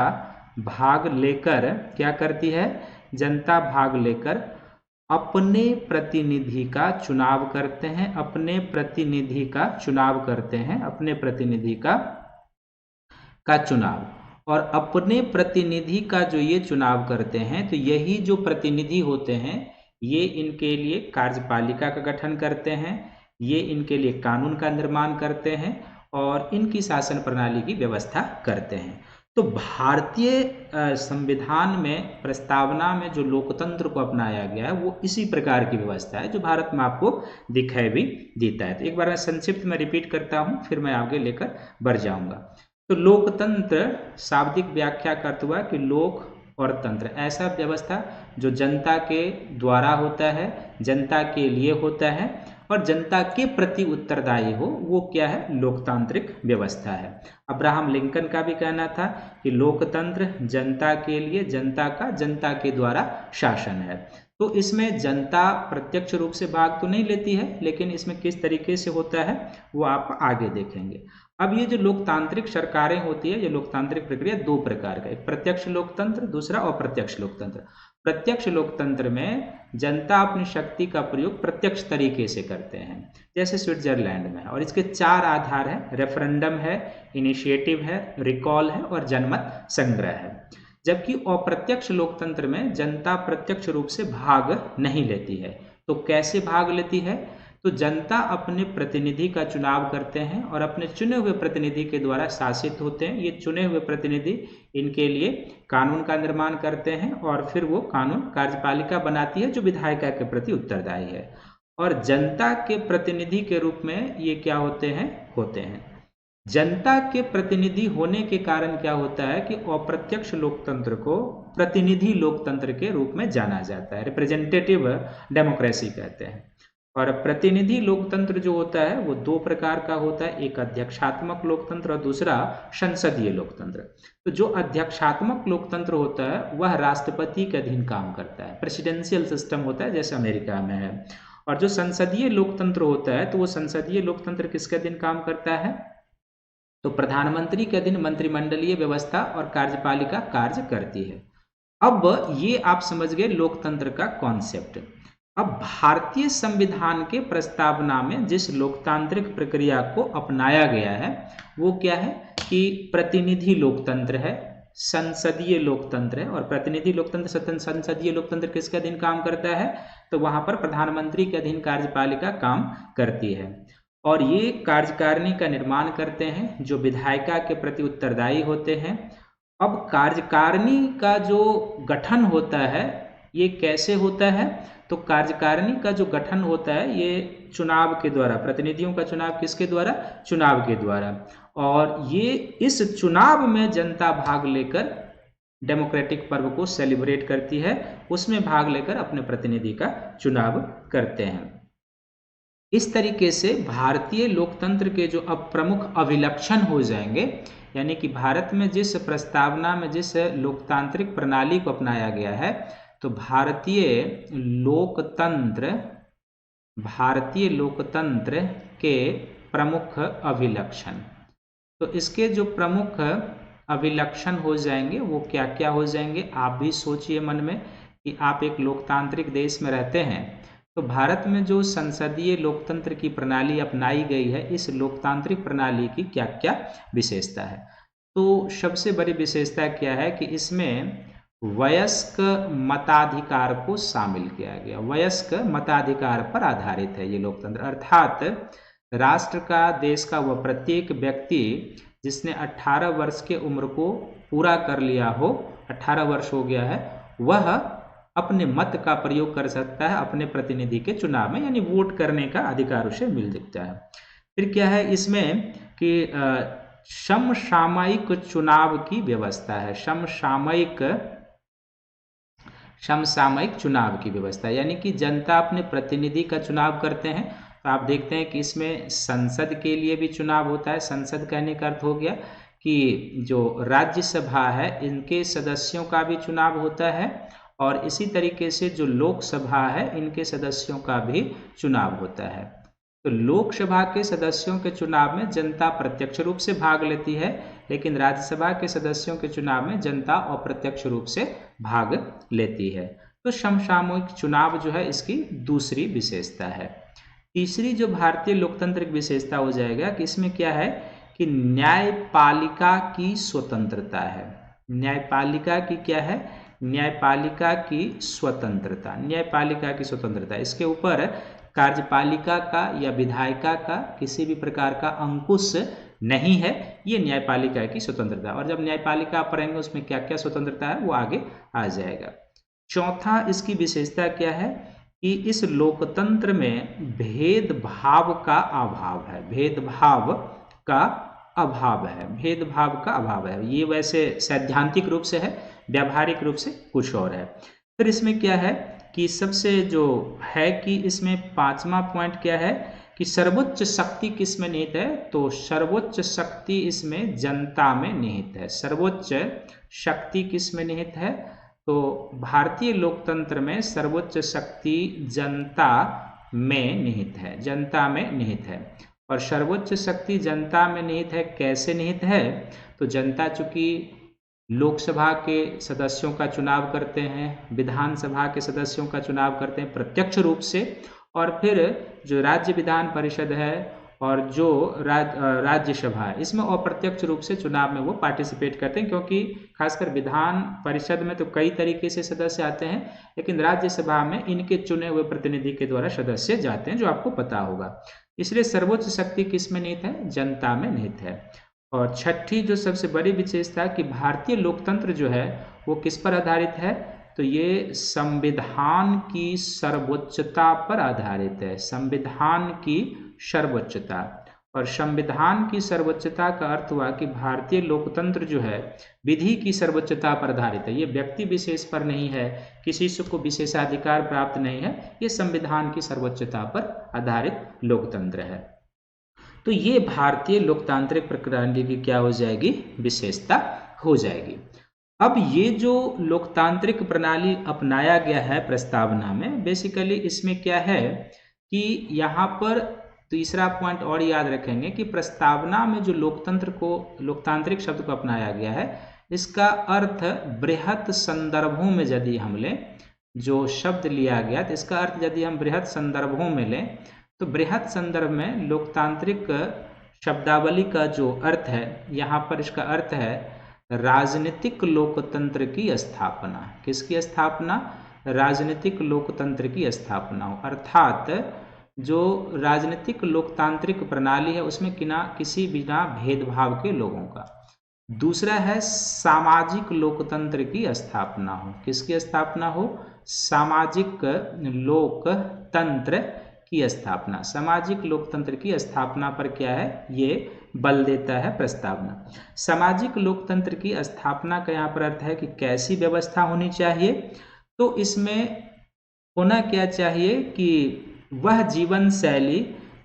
भाग लेकर क्या करती है? जनता भाग लेकर अपने प्रतिनिधि का चुनाव करते हैं, अपने प्रतिनिधि का चुनाव करते हैं, अपने प्रतिनिधि का चुनाव। और अपने प्रतिनिधि का जो ये चुनाव करते हैं, तो यही जो प्रतिनिधि होते हैं ये इनके लिए कार्यपालिका का गठन करते हैं, ये इनके लिए कानून का निर्माण करते हैं और इनकी शासन प्रणाली की व्यवस्था करते हैं। तो भारतीय संविधान में प्रस्तावना में जो लोकतंत्र को अपनाया गया है वो इसी प्रकार की व्यवस्था है जो भारत में आपको दिखाई भी देता है। तो एक बार मैं संक्षिप्त में रिपीट करता हूं, फिर मैं आगे लेकर बढ़ जाऊंगा। तो लोकतंत्र शाब्दिक व्याख्या का अर्थ हुआ कि लोक और तंत्र, ऐसा व्यवस्था जो जनता के द्वारा होता है, जनता के लिए होता है और जनता के प्रति उत्तरदायी हो, वो क्या है? लोकतांत्रिक व्यवस्था है। अब्राहम लिंकन का भी कहना था कि लोकतंत्र जनता के लिए, जनता का जनता के द्वारा शासन है। तो इसमें जनता प्रत्यक्ष रूप से भाग तो नहीं लेती है, लेकिन इसमें किस तरीके से होता है वो आप आगे देखेंगे। अब ये जो लोकतांत्रिक सरकारें होती है, ये लोकतांत्रिक प्रक्रिया दो प्रकार का, एक प्रत्यक्ष लोकतंत्र, दूसरा अप्रत्यक्ष लोकतंत्र। प्रत्यक्ष लोकतंत्र में जनता अपनी शक्ति का प्रयोग प्रत्यक्ष तरीके से करते हैं, जैसे स्विट्जरलैंड में, और इसके चार आधार हैं: रेफरेंडम है, इनिशिएटिव है, रिकॉल है और जनमत संग्रह है। जबकि अप्रत्यक्ष लोकतंत्र में जनता प्रत्यक्ष रूप से भाग नहीं लेती है। तो कैसे भाग लेती है? तो जनता अपने प्रतिनिधि का चुनाव करते हैं और अपने चुने हुए प्रतिनिधि के द्वारा शासित होते हैं। ये चुने हुए प्रतिनिधि इनके लिए कानून का निर्माण करते हैं और फिर वो कानून कार्यपालिका बनाती है जो विधायिका के प्रति उत्तरदायी है। और जनता के प्रतिनिधि के रूप में ये क्या होते हैं? जनता के प्रतिनिधि होने के कारण क्या होता है कि अप्रत्यक्ष लोकतंत्र को प्रतिनिधि लोकतंत्र के रूप में जाना जाता है, रिप्रेजेंटेटिव डेमोक्रेसी कहते हैं। और प्रतिनिधि लोकतंत्र जो होता है वो दो प्रकार का होता है, एक अध्यक्षात्मक लोकतंत्र और दूसरा संसदीय लोकतंत्र। तो जो अध्यक्षात्मक लोकतंत्र होता है वह राष्ट्रपति के अधीन काम करता है, प्रेसिडेंशियल सिस्टम होता है जैसे अमेरिका में है। और जो संसदीय लोकतंत्र होता है तो वो संसदीय लोकतंत्र किसके अधीन काम करता है? तो प्रधानमंत्री के अधीन मंत्रिमंडलीय व्यवस्था और कार्यपालिका कार्य करती है। अब ये आप समझ गए लोकतंत्र का कॉन्सेप्ट। अब भारतीय संविधान के प्रस्तावना में जिस लोकतांत्रिक प्रक्रिया को अपनाया गया है वो क्या है कि प्रतिनिधि लोकतंत्र है, संसदीय लोकतंत्र है। और प्रतिनिधि लोकतंत्र, संसदीय लोकतंत्र किसके अधीन काम करता है? तो वहां पर प्रधानमंत्री के अधीन कार्यपालिका काम करती है और ये कार्यकारिणी का निर्माण करते हैं जो विधायिका के प्रति उत्तरदायी होते हैं। अब कार्यकारिणी का जो गठन होता है ये कैसे होता है? तो कार्यकारिणी का जो गठन होता है ये चुनाव के द्वारा, प्रतिनिधियों का चुनाव किसके द्वारा? चुनाव के द्वारा। और ये इस चुनाव में जनता भाग लेकर डेमोक्रेटिक पर्व को सेलिब्रेट करती है, उसमें भाग लेकर अपने प्रतिनिधि का चुनाव करते हैं। इस तरीके से भारतीय लोकतंत्र के जो अब प्रमुख अभिलक्षण हो जाएंगे, यानी कि भारत में जिस प्रस्तावना में जिस लोकतांत्रिक प्रणाली को अपनाया गया है, तो भारतीय लोकतंत्र के प्रमुख अभिलक्षण, तो इसके जो प्रमुख अभिलक्षण हो जाएंगे वो क्या क्या हो जाएंगे, आप भी सोचिए मन में कि आप एक लोकतांत्रिक देश में रहते हैं, तो भारत में जो संसदीय लोकतंत्र की प्रणाली अपनाई गई है, इस लोकतांत्रिक प्रणाली की क्या क्या विशेषता है। तो सबसे बड़ी विशेषता क्या है कि इसमें वयस्क मताधिकार को शामिल किया गया। वयस्क मताधिकार पर आधारित है ये लोकतंत्र, अर्थात राष्ट्र का, देश का वह प्रत्येक व्यक्ति जिसने 18 वर्ष के उम्र को पूरा कर लिया हो, 18 वर्ष हो गया है, वह अपने मत का प्रयोग कर सकता है अपने प्रतिनिधि के चुनाव में, यानी वोट करने का अधिकार उसे मिल सकता है। फिर क्या है इसमें कि समसामयिक चुनाव की व्यवस्था है। समसामयिक चुनाव की व्यवस्था, यानी कि जनता अपने प्रतिनिधि का चुनाव करते हैं। तो आप देखते हैं कि इसमें संसद के लिए भी चुनाव होता है। संसद कहने का अर्थ हो गया कि जो राज्यसभा है, इनके सदस्यों का भी चुनाव होता है, और इसी तरीके से जो लोकसभा है, इनके सदस्यों का भी चुनाव होता है। तो लोकसभा के सदस्यों के चुनाव में जनता प्रत्यक्ष रूप से भाग लेती है, लेकिन राज्यसभा के सदस्यों के चुनाव में जनता अप्रत्यक्ष रूप से भाग लेती है। तो समसामयिक चुनाव जो है इसकी दूसरी विशेषता है। तीसरी जो भारतीय लोकतंत्र की विशेषता हो जाएगा कि इसमें क्या है कि न्यायपालिका की स्वतंत्रता है। न्यायपालिका की क्या है, न्यायपालिका की स्वतंत्रता। न्यायपालिका की स्वतंत्रता, इसके ऊपर कार्यपालिका का या विधायिका का किसी भी प्रकार का अंकुश नहीं है, ये न्यायपालिका की स्वतंत्रता। और जब न्यायपालिका पढ़ेंगे उसमें क्या क्या स्वतंत्रता है वो आगे आ जाएगा। चौथा इसकी विशेषता क्या है कि इस लोकतंत्र में भेदभाव का अभाव है। भेदभाव का अभाव है। ये वैसे सैद्धांतिक रूप से है, व्यावहारिक रूप से कुछ और है। फिर इसमें क्या है कि सबसे जो है कि इसमें पांचवा पॉइंट क्या है कि सर्वोच्च शक्ति किस में निहित है, तो सर्वोच्च शक्ति इसमें जनता में निहित है। सर्वोच्च शक्ति किस में निहित है, तो भारतीय लोकतंत्र में सर्वोच्च शक्ति जनता में निहित है। जनता में निहित है, और सर्वोच्च शक्ति जनता में निहित है। कैसे निहित है, तो जनता चूंकि लोकसभा के सदस्यों का चुनाव करते हैं, विधानसभा के सदस्यों का चुनाव करते हैं प्रत्यक्ष रूप से, और फिर जो राज्य विधान परिषद है और जो राज्यसभा है, इसमें अप्रत्यक्ष रूप से चुनाव में वो पार्टिसिपेट करते हैं, क्योंकि खासकर विधान परिषद में तो कई तरीके से सदस्य आते हैं, लेकिन राज्यसभा में इनके चुने हुए प्रतिनिधि के द्वारा सदस्य जाते हैं, जो आपको पता होगा। इसलिए सर्वोच्च शक्ति किस में निहित है, जनता में निहित है। और छठी जो सबसे बड़ी विशेषता है कि भारतीय लोकतंत्र जो है वो किस पर आधारित है, तो ये संविधान की सर्वोच्चता पर आधारित है। संविधान की सर्वोच्चता, और संविधान की सर्वोच्चता का अर्थ हुआ कि भारतीय लोकतंत्र जो है विधि की सर्वोच्चता पर आधारित है। ये व्यक्ति विशेष पर नहीं है, किसी को विशेषाधिकार प्राप्त नहीं है, ये संविधान की सर्वोच्चता पर आधारित लोकतंत्र है। तो ये भारतीय लोकतांत्रिक प्रणाली की क्या हो जाएगी, विशेषता हो जाएगी। अब ये जो लोकतांत्रिक प्रणाली अपनाया गया है प्रस्तावना में, बेसिकली इसमें क्या है कि यहाँ पर तीसरा पॉइंट और याद रखेंगे कि प्रस्तावना में जो लोकतांत्रिक शब्द को अपनाया गया है, इसका अर्थ बृहत संदर्भों में यदि हम लें, जो शब्द लिया गया तो इसका अर्थ यदि हम बृहत संदर्भों में लें, तो बृहत संदर्भ में लोकतांत्रिक शब्दावली का जो अर्थ है, यहाँ पर इसका अर्थ है राजनीतिक लोकतंत्र की स्थापना। किसकी स्थापना, राजनीतिक लोकतंत्र की स्थापना हो, अर्थात जो राजनीतिक लोकतांत्रिक प्रणाली है उसमें किसी बिना भेदभाव के लोगों का। दूसरा है सामाजिक लोकतंत्र की स्थापना हो। किसकी स्थापना हो, सामाजिक लोकतंत्र की स्थापना। सामाजिक लोकतंत्र की स्थापना पर क्या है, ये बल देता है प्रस्तावना। सामाजिक लोकतंत्र की स्थापना का यहाँ पर अर्थ है कि कैसी व्यवस्था होनी चाहिए, तो इसमें होना क्या चाहिए कि वह जीवन शैली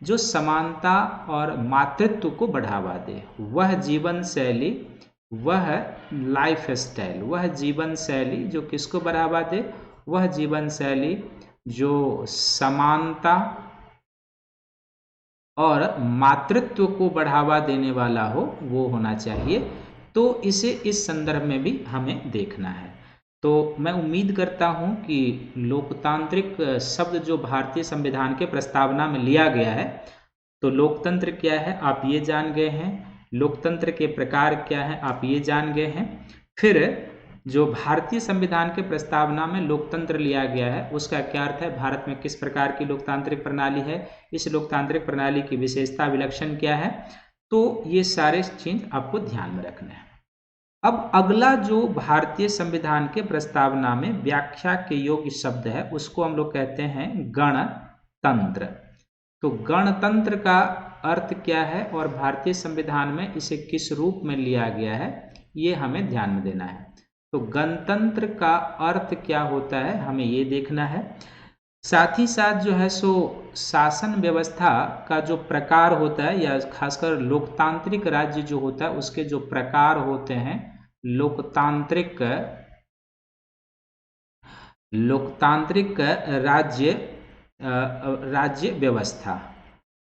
जो समानता और मातृत्व को बढ़ावा दे। वह जीवन शैली, वह लाइफ स्टाइल, वह जीवन शैली जो किसको बढ़ावा दे, वह जीवन शैली जो समानता और मातृत्व को बढ़ावा देने वाला हो, वो होना चाहिए। तो इसे इस संदर्भ में भी हमें देखना है। तो मैं उम्मीद करता हूं कि लोकतांत्रिक शब्द जो भारतीय संविधान के प्रस्तावना में लिया गया है, तो लोकतंत्र क्या है आप ये जान गए हैं, लोकतंत्र के प्रकार क्या है आप ये जान गए हैं। फिर जो भारतीय संविधान के प्रस्तावना में लोकतंत्र लिया गया है उसका क्या अर्थ है, भारत में किस प्रकार की लोकतांत्रिक प्रणाली है, इस लोकतांत्रिक प्रणाली की विशेषता विलक्षण क्या है, तो ये सारे चीज आपको ध्यान में रखना है। अब अगला जो भारतीय संविधान के प्रस्तावना में व्याख्या के योग्य शब्द है उसको हम लोग कहते हैं गणतंत्र। तो गणतंत्र का अर्थ क्या है और भारतीय संविधान में इसे किस रूप में लिया गया है, ये हमें ध्यान में देना है। तो गणतंत्र का अर्थ क्या होता है हमें ये देखना है। साथ ही साथ जो है सो शासन व्यवस्था का जो प्रकार होता है, या खासकर लोकतांत्रिक राज्य जो होता है उसके जो प्रकार होते हैं, लोकतांत्रिक राज्य व्यवस्था।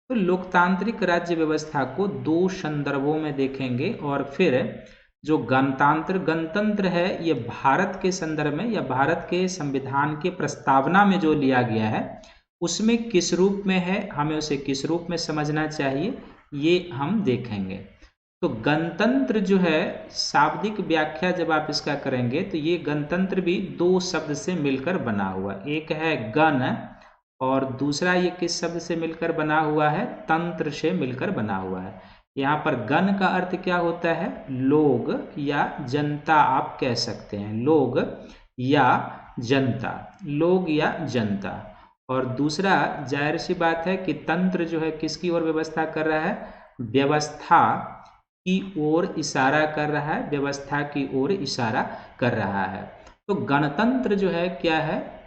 तो लोकतांत्रिक राज्य व्यवस्था को दो संदर्भों में देखेंगे और फिर जो गणतंत्र है ये भारत के संदर्भ में या भारत के संविधान के प्रस्तावना में जो लिया गया है उसमें किस रूप में है, हमें उसे किस रूप में समझना चाहिए, ये हम देखेंगे। तो गणतंत्र जो है शाब्दिक व्याख्या जब आप इसका करेंगे तो ये गणतंत्र भी दो शब्द से मिलकर बना हुआ, एक है गण और दूसरा ये किस शब्द से मिलकर बना हुआ है, तंत्र से मिलकर बना हुआ है। यहाँ पर गण का अर्थ क्या होता है, लोग या जनता आप कह सकते हैं, लोग या जनता, लोग या जनता। और दूसरा जाहिर सी बात है कि तंत्र जो है किसकी ओर व्यवस्था कर रहा है, व्यवस्था की ओर इशारा कर रहा है, व्यवस्था की ओर इशारा कर रहा है। तो गणतंत्र जो है क्या है,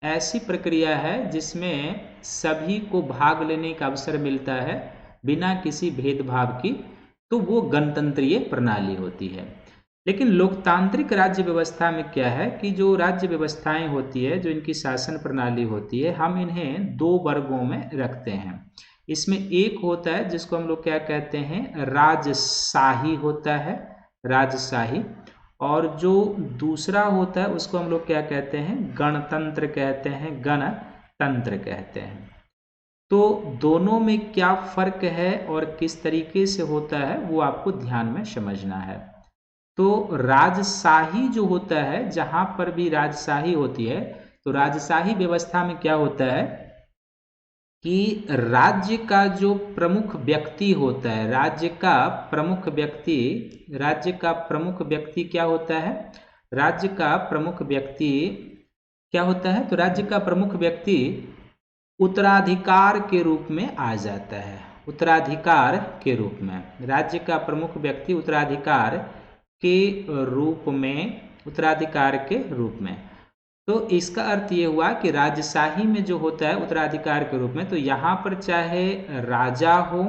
ऐसी प्रक्रिया है जिसमें सभी को भाग लेने का अवसर मिलता है बिना किसी भेदभाव की, तो वो गणतंत्रीय प्रणाली होती है। लेकिन लोकतांत्रिक राज्य व्यवस्था में क्या है कि जो राज्य व्यवस्थाएं होती है, जो इनकी शासन प्रणाली होती है, हम इन्हें दो वर्गों में रखते हैं। इसमें एक होता है जिसको हम लोग क्या कहते हैं, राजशाही होता है, राजशाही, और जो दूसरा होता है उसको हम लोग क्या कहते हैं, गणतंत्र कहते हैं, गणतंत्र कहते हैं। तो दोनों में क्या फर्क है और किस तरीके से होता है वो आपको ध्यान में समझना है। तो राजशाही जो होता है, जहां पर भी राजशाही होती है, तो राजशाही व्यवस्था में क्या होता है कि राज्य का जो प्रमुख व्यक्ति होता है, राज्य का प्रमुख व्यक्ति क्या होता है, राज्य का प्रमुख व्यक्ति क्या होता है, तो राज्य का प्रमुख व्यक्ति उत्तराधिकार के रूप में आ जाता है, उत्तराधिकार के रूप में, राज्य का प्रमुख व्यक्ति उत्तराधिकार के रूप में, तो इसका अर्थ ये हुआ कि राजशाही में जो होता है उत्तराधिकार के रूप में, तो यहाँ पर चाहे राजा हो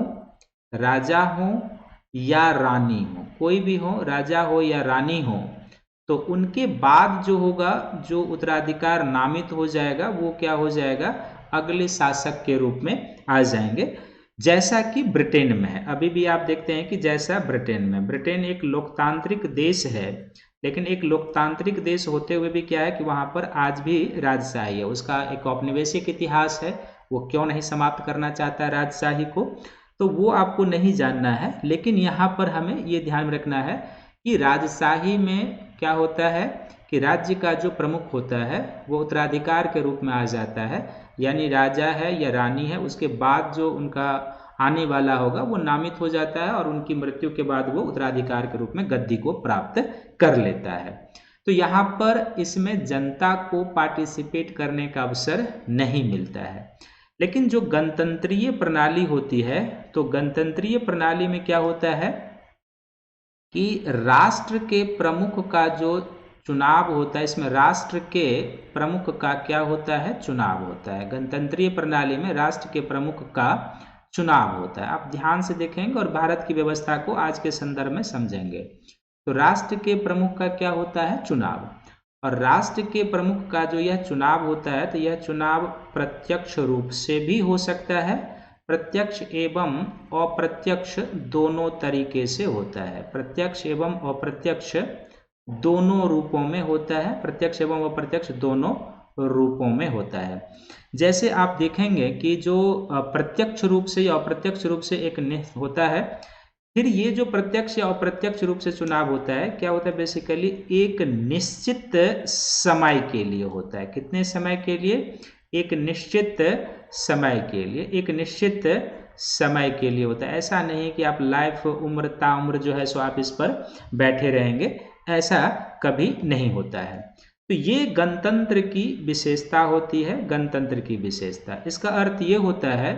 या रानी हो, कोई भी हो, राजा हो या रानी हो, तो उनके बाद जो होगा, जो उत्तराधिकार नामित हो जाएगा वो क्या हो जाएगा, अगले शासक के रूप में आ जाएंगे, जैसा कि ब्रिटेन में है। अभी भी आप देखते हैं कि जैसा ब्रिटेन एक लोकतांत्रिक देश है, लेकिन एक लोकतांत्रिक देश होते हुए भी क्या है कि वहां पर आज भी राजशाही है, उसका एक औपनिवेशिक इतिहास है, वो क्यों नहीं समाप्त करना चाहता है राजशाही को, तो वो आपको नहीं जानना है। लेकिन यहाँ पर हमें ये ध्यान रखना है कि राजशाही में क्या होता है कि राज्य का जो प्रमुख होता है वो उत्तराधिकार के रूप में आ जाता है, यानी राजा है या रानी है, उसके बाद जो उनका आने वाला होगा वो नामित हो जाता है और उनकी मृत्यु के बाद वो उत्तराधिकार के रूप में गद्दी को प्राप्त कर लेता है। तो यहाँ पर इसमें जनता को पार्टिसिपेट करने का अवसर नहीं मिलता है। लेकिन जो गणतंत्रीय प्रणाली होती है, तो गणतंत्रीय प्रणाली में क्या होता है कि राष्ट्र के प्रमुख का जो चुनाव होता है, इसमें राष्ट्र के प्रमुख का क्या होता है, चुनाव होता है। गणतंत्रीय प्रणाली में राष्ट्र के प्रमुख का चुनाव होता है। आप ध्यान से देखेंगे और भारत की व्यवस्था को आज के संदर्भ में समझेंगे। तो राष्ट्र के प्रमुख का क्या होता है, चुनाव। और राष्ट्र के प्रमुख का जो यह चुनाव होता है, तो यह चुनाव प्रत्यक्ष रूप से भी हो सकता है, प्रत्यक्ष एवं अप्रत्यक्ष दोनों तरीके से होता है। प्रत्यक्ष एवं अप्रत्यक्ष दोनों रूपों में होता है, प्रत्यक्ष एवं अप्रत्यक्ष दोनों रूपों में होता है। जैसे आप देखेंगे कि जो प्रत्यक्ष रूप से या अप्रत्यक्ष रूप से एक होता है, फिर ये जो प्रत्यक्ष या अप्रत्यक्ष रूप से चुनाव होता है, क्या होता है, बेसिकली एक निश्चित समय के लिए होता है। कितने समय के लिए, एक निश्चित समय के लिए, एक निश्चित समय के लिए होता है। ऐसा नहीं कि आप लाइफ उम्र ताउम्र जो है सो आप इस पर बैठे रहेंगे, ऐसा कभी नहीं होता है। तो ये गणतंत्र की विशेषता होती है, गणतंत्र की विशेषता। इसका अर्थ ये होता है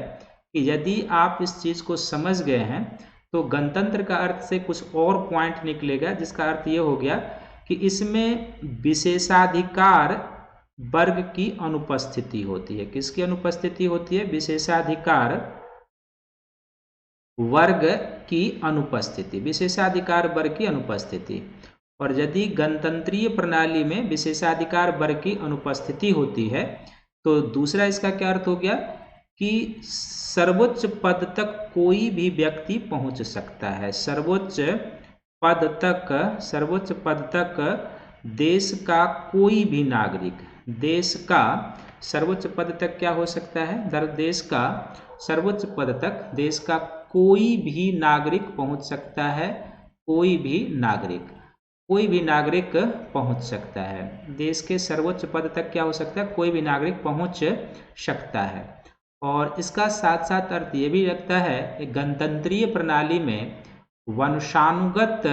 कि यदि आप इस चीज को समझ गए हैं तो गणतंत्र का अर्थ से कुछ और पॉइंट निकलेगा, जिसका अर्थ ये हो गया कि इसमें विशेषाधिकार वर्ग की अनुपस्थिति होती है। किसकी अनुपस्थिति होती है, विशेषाधिकार वर्ग की अनुपस्थिति, विशेषाधिकार वर्ग की अनुपस्थिति। और यदि गणतंत्रीय प्रणाली में विशेषाधिकार वर्ग की अनुपस्थिति होती है तो दूसरा इसका क्या अर्थ हो गया कि सर्वोच्च पद तक कोई भी व्यक्ति पहुंच सकता है। सर्वोच्च पद तक देश का कोई भी नागरिक, देश का सर्वोच्च पद तक क्या हो सकता है, देश का सर्वोच्च पद तक देश का कोई भी नागरिक पहुंच सकता है। कोई भी नागरिक पहुंच सकता है। देश के सर्वोच्च पद तक क्या हो सकता है, कोई भी नागरिक पहुंच सकता है। और इसका साथ साथ अर्थ ये भी रखता है कि गणतंत्रीय प्रणाली में वंशानुगत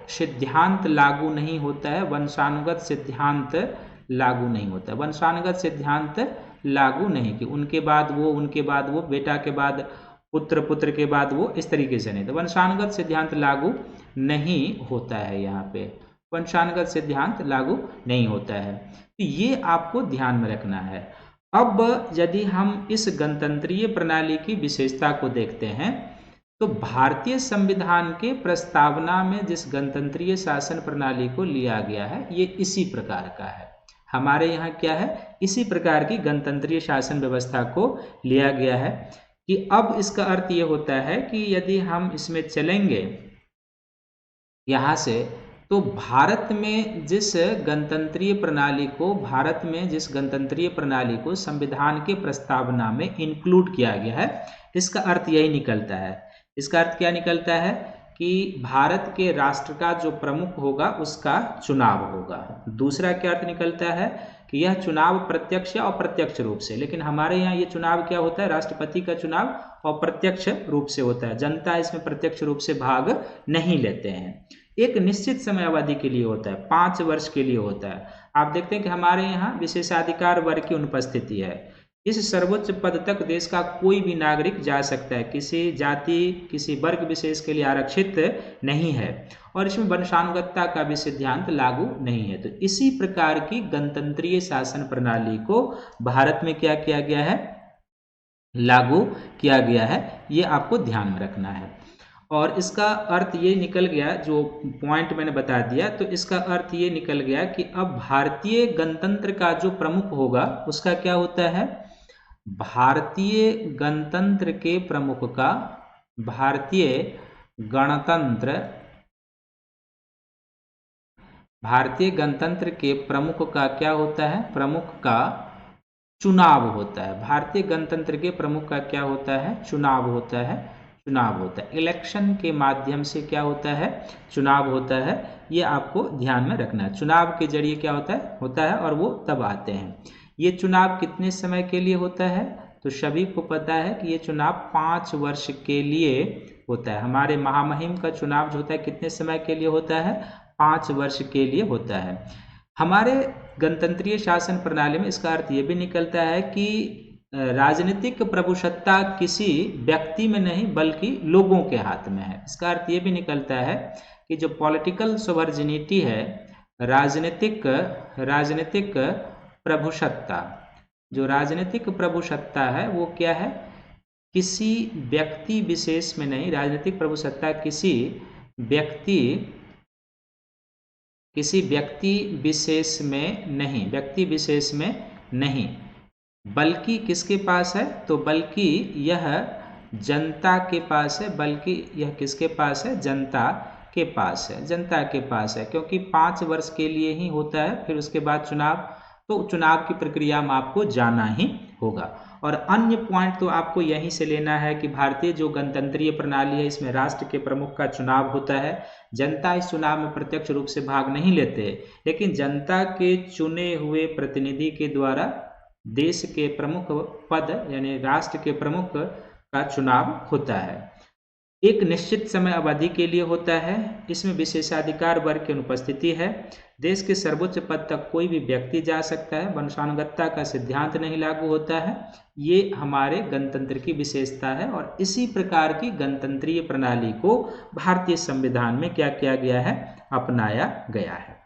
सिद्धांत लागू नहीं होता है। वंशानुगत सिद्धांत लागू नहीं होता है। वंशानुगत सिद्धांत लागू नहीं कि उनके बाद वो, बेटा के बाद पुत्र के बाद वो, इस तरीके से नहीं। तो वंशानुगत सिद्धांत लागू नहीं होता है, यहाँ पे वंशानुगत सिद्धांत लागू नहीं होता है। तो ये आपको ध्यान में रखना है। अब यदि हम इस गणतंत्रीय प्रणाली की विशेषता को देखते हैं तो भारतीय संविधान के प्रस्तावना में जिस गणतंत्रीय शासन प्रणाली को लिया गया है, ये इसी प्रकार का है। हमारे यहाँ क्या है, इसी प्रकार की गणतंत्रीय शासन व्यवस्था को लिया गया है। कि अब इसका अर्थ ये होता है कि यदि हम इसमें चलेंगे यहाँ से, तो भारत में जिस गणतंत्रीय प्रणाली को संविधान के प्रस्तावना में इंक्लूड किया गया है, इसका अर्थ यही निकलता है। इसका अर्थ क्या निकलता है कि भारत के राष्ट्र का जो प्रमुख होगा उसका चुनाव होगा। दूसरा क्या अर्थ निकलता है कि यह चुनाव प्रत्यक्ष या अप्रत्यक्ष रूप से, लेकिन हमारे यहाँ ये चुनाव क्या होता है, राष्ट्रपति का चुनाव अप्रत्यक्ष रूप से होता है। जनता इसमें प्रत्यक्ष रूप से भाग नहीं लेते हैं। एक निश्चित समय अवधि के लिए होता है, 5 वर्ष के लिए होता है। आप देखते हैं कि हमारे यहाँ विशेषाधिकार वर्ग की अनुपस्थिति है। इस सर्वोच्च पद तक देश का कोई भी नागरिक जा सकता है, किसी जाति किसी वर्ग विशेष के लिए आरक्षित नहीं है, और इसमें वंशानुगतता का भी सिद्धांत लागू नहीं है। तो इसी प्रकार की गणतंत्रीय शासन प्रणाली को भारत में क्या किया गया है, लागू किया गया है। ये आपको ध्यान में रखना है। और इसका अर्थ ये निकल गया, जो पॉइंट मैंने बता दिया, तो इसका अर्थ ये निकल गया कि अब भारतीय गणतंत्र का जो प्रमुख होगा उसका क्या होता है, भारतीय गणतंत्र के प्रमुख का, भारतीय गणतंत्र के प्रमुख का क्या होता है, प्रमुख का चुनाव होता है। भारतीय गणतंत्र के प्रमुख का क्या होता है, चुनाव होता है। इलेक्शन के माध्यम से क्या होता है, चुनाव होता है। ये आपको ध्यान में रखना है। चुनाव के जरिए क्या होता है और वो तब आते हैं। ये चुनाव कितने समय के लिए होता है, तो सभी को पता है कि ये चुनाव 5 वर्ष के लिए होता है। हमारे महामहिम का चुनाव जो होता है कितने समय के लिए होता है, 5 वर्ष के लिए होता है। हमारे गणतंत्रीय शासन प्रणाली में इसका अर्थ ये भी निकलता है कि राजनीतिक प्रभुसत्ता किसी व्यक्ति में नहीं बल्कि लोगों के हाथ में है। इसका अर्थ ये भी निकलता है कि जो पॉलिटिकल सोवर्जिनिटी है, राजनीतिक राजनीतिक प्रभुसत्ता, जो राजनीतिक प्रभुसत्ता है वो क्या है, किसी व्यक्ति विशेष में नहीं। राजनीतिक प्रभुसत्ता किसी व्यक्ति विशेष में नहीं, व्यक्ति विशेष में नहीं, बल्कि किसके पास है, तो बल्कि यह जनता के पास है, बल्कि यह किसके पास है, जनता के पास है, जनता के पास है। क्योंकि 5 वर्ष के लिए ही होता है, फिर उसके बाद चुनाव, तो चुनाव की प्रक्रिया में आपको जाना ही होगा। और अन्य पॉइंट तो आपको यहीं से लेना है कि भारतीय जो गणतंत्रीय प्रणाली है, इसमें राष्ट्र के प्रमुख का चुनाव होता है। जनता इस चुनाव में प्रत्यक्ष रूप से भाग नहीं लेते, लेकिन जनता के चुने हुए प्रतिनिधि के द्वारा देश के प्रमुख पद यानी राष्ट्र के प्रमुख का चुनाव होता है। एक निश्चित समय अवधि के लिए होता है। इसमें विशेषाधिकार वर्ग की अनुपस्थिति है। देश के सर्वोच्च पद तक कोई भी व्यक्ति जा सकता है। वंशानुगतता का सिद्धांत नहीं लागू होता है। ये हमारे गणतंत्र की विशेषता है और इसी प्रकार की गणतंत्रीय प्रणाली को भारतीय संविधान में क्या किया गया है, अपनाया गया है।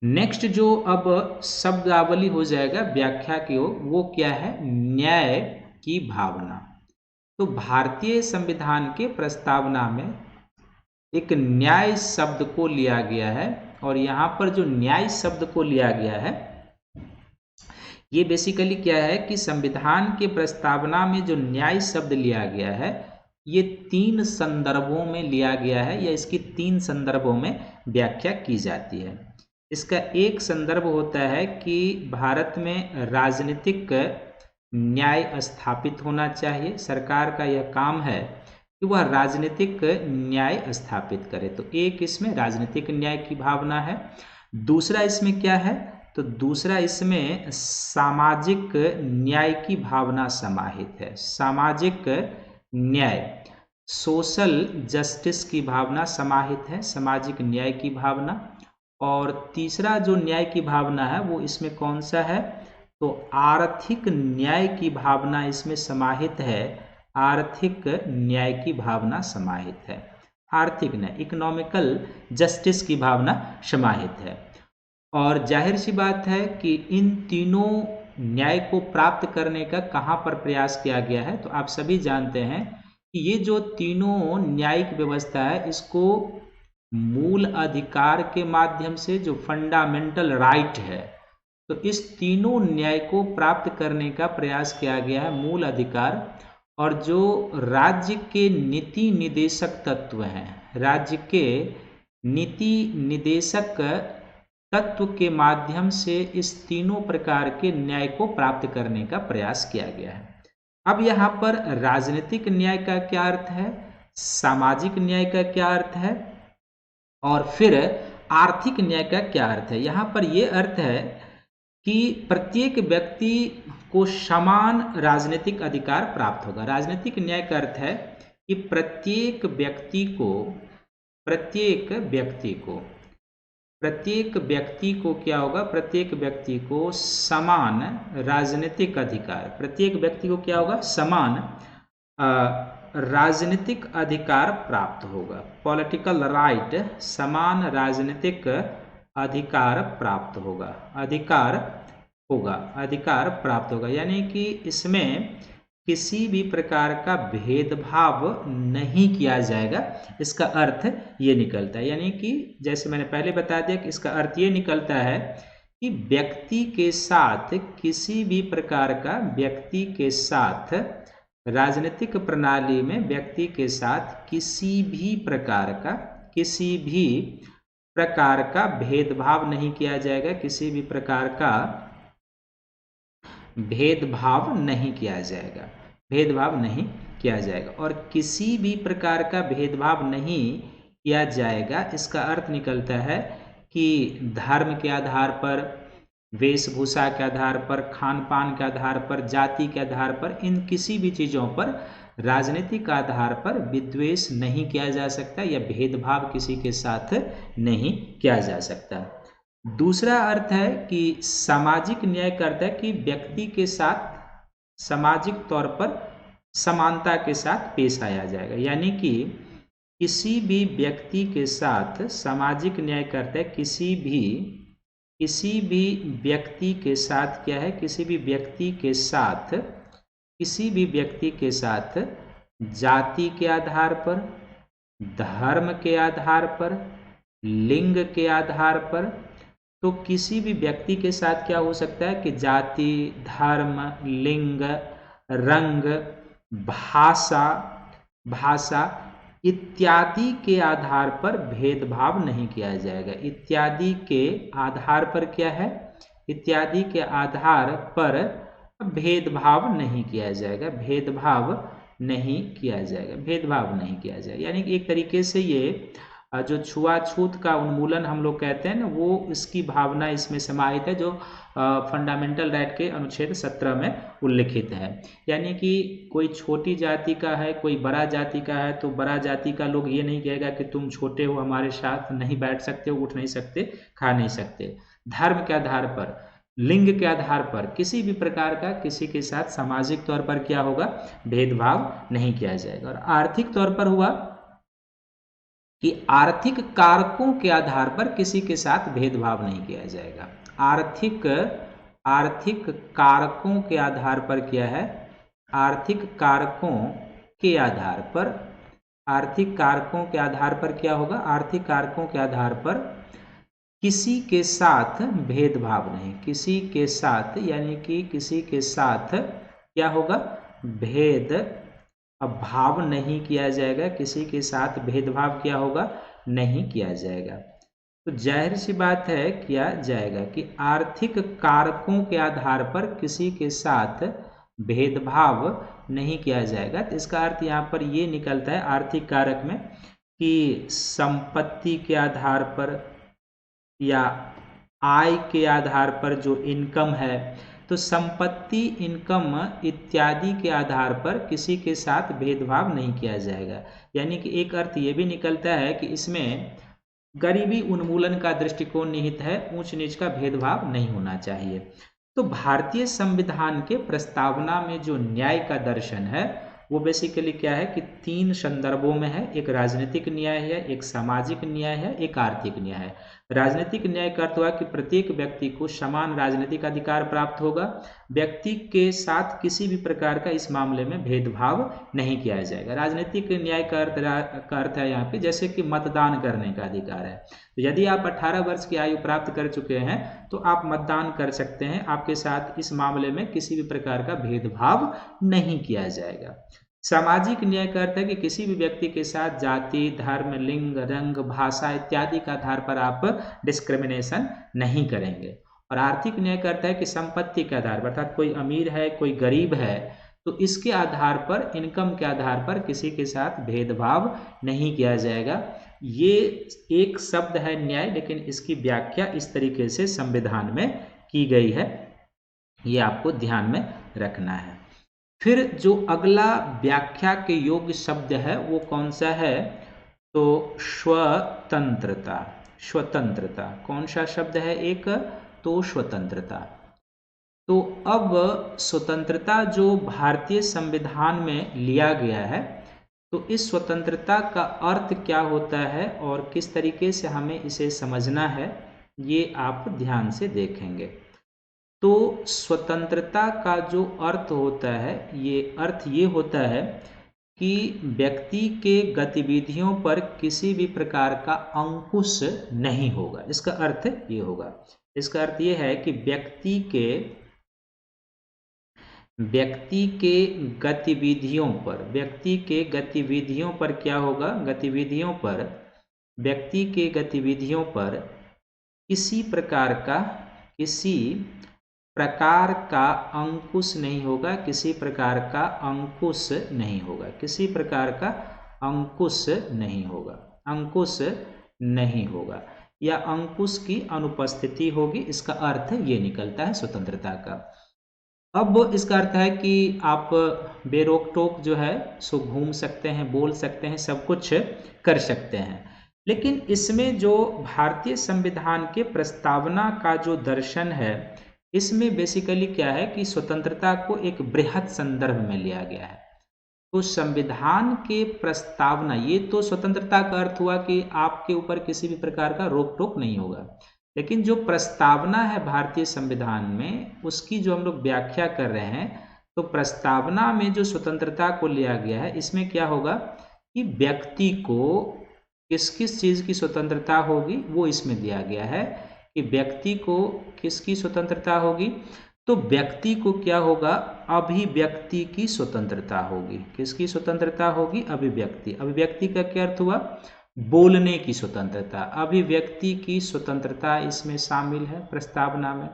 नेक्स्ट जो अब शब्दावली हो जाएगा व्याख्या की ओर, वो क्या है, न्याय की भावना। तो भारतीय संविधान के प्रस्तावना में एक न्याय शब्द को लिया गया है और यहाँ पर जो न्याय शब्द को लिया गया है, ये बेसिकली क्या है कि संविधान के प्रस्तावना में जो न्याय शब्द लिया गया है, ये 3 संदर्भों में लिया गया है या इसकी 3 संदर्भों में व्याख्या की जाती है। इसका एक संदर्भ होता है कि भारत में राजनीतिक न्याय स्थापित होना चाहिए। सरकार का यह काम है कि वह राजनीतिक न्याय स्थापित करे। तो एक इसमें राजनीतिक न्याय की भावना है। दूसरा इसमें क्या है, तो दूसरा इसमें सामाजिक न्याय की भावना समाहित है। सामाजिक न्याय, सोशल जस्टिस की भावना समाहित है, सामाजिक न्याय की भावना। और तीसरा जो न्याय की भावना है वो इसमें कौन सा है, तो आर्थिक न्याय की भावना इसमें समाहित है। आर्थिक न्याय की भावना समाहित है। आर्थिक न्याय, इकोनॉमिकल जस्टिस की भावना समाहित है। और जाहिर सी बात है कि इन तीनों न्याय को प्राप्त करने का कहाँ पर प्रयास किया गया है, तो आप सभी जानते हैं कि ये जो तीनों न्यायिक व्यवस्था है, इसको मूल अधिकार के माध्यम से, जो फंडामेंटल राइट है, तो इस तीनों न्याय को प्राप्त करने का प्रयास किया गया है, मूल अधिकार। और जो राज्य के नीति निदेशक तत्व हैं, राज्य के नीति निदेशक तत्व के माध्यम से इस तीनों प्रकार के न्याय को प्राप्त करने का प्रयास किया गया है। अब यहाँ पर राजनीतिक न्याय का क्या अर्थ है, सामाजिक न्याय का क्या अर्थ है और फिर आर्थिक न्याय का क्या अर्थ है। यहाँ पर यह अर्थ है कि प्रत्येक व्यक्ति को समान राजनीतिक अधिकार प्राप्त होगा। राजनीतिक न्याय का अर्थ है कि प्रत्येक व्यक्ति को क्या होगा, प्रत्येक व्यक्ति को समान राजनीतिक अधिकार, प्रत्येक व्यक्ति को क्या होगा, समान राजनीतिक अधिकार प्राप्त होगा। पॉलिटिकल राइट, समान राजनीतिक अधिकार प्राप्त होगा, अधिकार प्राप्त होगा। यानी कि इसमें किसी भी प्रकार का भेदभाव नहीं किया जाएगा। इसका अर्थ ये निकलता है, यानी कि जैसे मैंने पहले बता दिया कि इसका अर्थ ये निकलता है कि व्यक्ति के साथ किसी भी प्रकार का, व्यक्ति के साथ राजनीतिक प्रणाली में व्यक्ति के साथ किसी भी प्रकार का भेदभाव नहीं किया जाएगा, किसी भी प्रकार का भेदभाव नहीं किया जाएगा, भेदभाव नहीं किया जाएगा। और किसी भी प्रकार का भेदभाव नहीं किया जाएगा, इसका अर्थ निकलता है कि धर्म के आधार पर, वेशभूषा के आधार पर, खान पान के आधार पर, जाति के आधार पर, इन किसी भी चीज़ों पर राजनीतिक आधार पर विद्वेष नहीं किया जा सकता या भेदभाव किसी के साथ नहीं किया जा सकता। दूसरा अर्थ है कि सामाजिक न्याय का अर्थ है कि व्यक्ति के साथ सामाजिक तौर पर समानता के साथ पेश आया जाएगा। यानी कि किसी भी व्यक्ति के साथ, सामाजिक न्याय करते हैं किसी भी व्यक्ति के साथ क्या है, किसी भी व्यक्ति के साथ जाति के आधार पर, धर्म के आधार पर, लिंग के आधार पर। तो किसी भी व्यक्ति के साथ क्या हो सकता है कि जाति, धर्म, लिंग, रंग, भाषा इत्यादि के आधार पर भेदभाव नहीं किया जाएगा। इत्यादि के आधार पर क्या है, इत्यादि के आधार पर भेदभाव नहीं किया जाएगा, भेदभाव नहीं किया जाएगा। यानी कि एक तरीके से ये जो छुआछूत का उन्मूलन हम लोग कहते हैं ना, वो इसकी भावना इसमें समाहित है, जो फंडामेंटल राइट के अनुच्छेद 17 में उल्लिखित है। यानी कि कोई छोटी जाति का है, कोई बड़ा जाति का है, तो बड़ा जाति का लोग ये नहीं कहेगा कि तुम छोटे हो, हमारे साथ नहीं बैठ सकते हो, उठ नहीं सकते, खा नहीं सकते। धर्म के आधार पर, लिंग के आधार पर किसी भी प्रकार का किसी के साथ सामाजिक तौर पर क्या होगा, भेदभाव नहीं किया जाएगा। और आर्थिक तौर पर हुआ कि आर्थिक कारकों के आधार पर किसी के साथ भेदभाव नहीं किया जाएगा। आर्थिक कारकों के आधार पर क्या है, आर्थिक कारकों के आधार पर क्या होगा, आर्थिक कारकों के आधार पर किसी के साथ भेदभाव नहीं, किसी के साथ, यानी कि किसी के साथ क्या होगा, भाव नहीं किया जाएगा, किसी के साथ भेदभाव क्या होगा, नहीं किया जाएगा। तो जाहिर सी बात है किया जाएगा कि आर्थिक कारकों के आधार पर किसी के साथ भेदभाव नहीं किया जाएगा। तो इसका अर्थ यहाँ पर ये निकलता है आर्थिक कारक में कि संपत्ति के आधार पर या आय के आधार पर जो इनकम है, तो संपत्ति, इनकम इत्यादि के आधार पर किसी के साथ भेदभाव नहीं किया जाएगा। यानी कि एक अर्थ ये भी निकलता है कि इसमें गरीबी उन्मूलन का दृष्टिकोण निहित है, ऊंच नीच का भेदभाव नहीं होना चाहिए। तो भारतीय संविधान के प्रस्तावना में जो न्याय का दर्शन है वो बेसिकली क्या है कि 3 संदर्भों में है। एक राजनीतिक न्याय है, एक सामाजिक न्याय है, एक आर्थिक न्याय है। राजनीतिक न्याय का अर्थ हुआ कि प्रत्येक व्यक्ति को समान राजनीतिक अधिकार प्राप्त होगा, व्यक्ति के साथ किसी भी प्रकार का इस मामले में भेदभाव नहीं किया जाएगा। राजनीतिक न्याय का अर्थ है यहाँ पे जैसे कि मतदान करने का अधिकार है। तो यदि आप 18 वर्ष की आयु प्राप्त कर चुके हैं तो आप मतदान कर सकते हैं, आपके साथ इस मामले में किसी भी प्रकार का भेदभाव नहीं किया जाएगा। सामाजिक न्याय का अर्थ है कि किसी भी व्यक्ति के साथ जाति, धर्म, लिंग, रंग, भाषा इत्यादि के आधार पर आप डिस्क्रिमिनेशन नहीं करेंगे। और आर्थिक न्याय का अर्थ है कि संपत्ति के आधार पर, अर्थात कोई अमीर है, कोई गरीब है, तो इसके आधार पर, इनकम के आधार पर किसी के साथ भेदभाव नहीं किया जाएगा। ये एक शब्द है न्याय, लेकिन इसकी व्याख्या इस तरीके से संविधान में की गई है, ये आपको ध्यान में रखना है। फिर जो अगला व्याख्या के योग्य शब्द है वो कौन सा है, तो स्वतंत्रता। स्वतंत्रता कौन सा शब्द है, एक तो स्वतंत्रता। तो अब स्वतंत्रता जो भारतीय संविधान में लिया गया है, तो इस स्वतंत्रता का अर्थ क्या होता है और किस तरीके से हमें इसे समझना है, ये आप ध्यान से देखेंगे। तो स्वतंत्रता का जो अर्थ होता है, ये अर्थ ये होता है कि व्यक्ति के गतिविधियों पर किसी भी प्रकार का अंकुश नहीं होगा। इसका अर्थ ये होगा, इसका अर्थ ये है कि व्यक्ति के गतिविधियों पर क्या होगा, व्यक्ति के गतिविधियों पर किसी प्रकार का अंकुश नहीं होगा, किसी प्रकार का अंकुश नहीं होगा या अंकुश की अनुपस्थिति होगी। इसका अर्थ ये निकलता है स्वतंत्रता का। अब इसका अर्थ है कि आप बेरोक टोक जो है सो घूम सकते हैं, बोल सकते हैं, सब कुछ कर सकते हैं। लेकिन इसमें जो भारतीय संविधान के प्रस्तावना का जो दर्शन है, इसमें बेसिकली क्या है कि स्वतंत्रता को एक बृहत संदर्भ में लिया गया है। तो संविधान के प्रस्तावना, ये तो स्वतंत्रता का अर्थ हुआ कि आपके ऊपर किसी भी प्रकार का रोक टोक नहीं होगा, लेकिन जो प्रस्तावना है भारतीय संविधान में, उसकी जो हम लोग व्याख्या कर रहे हैं, तो प्रस्तावना में जो स्वतंत्रता को लिया गया है, इसमें क्या होगा कि व्यक्ति को किस किस चीज की स्वतंत्रता होगी, वो इसमें दिया गया है कि व्यक्ति को किसकी स्वतंत्रता होगी। तो व्यक्ति को क्या होगा, अभिव्यक्ति की स्वतंत्रता होगी। किसकी स्वतंत्रता होगी, अभिव्यक्ति। अभिव्यक्ति का क्या अर्थ हुआ, बोलने की स्वतंत्रता। अभिव्यक्ति की स्वतंत्रता इसमें शामिल है प्रस्तावना में।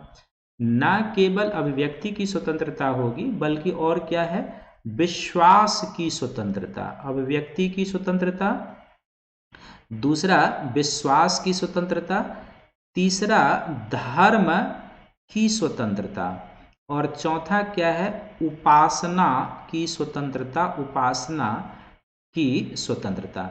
न केवल अभिव्यक्ति की स्वतंत्रता होगी, बल्कि और क्या है, विश्वास की स्वतंत्रता। अभिव्यक्ति की स्वतंत्रता, दूसरा विश्वास की स्वतंत्रता, तीसरा धर्म की स्वतंत्रता, और चौथा क्या है, उपासना की स्वतंत्रता। उपासना की स्वतंत्रता।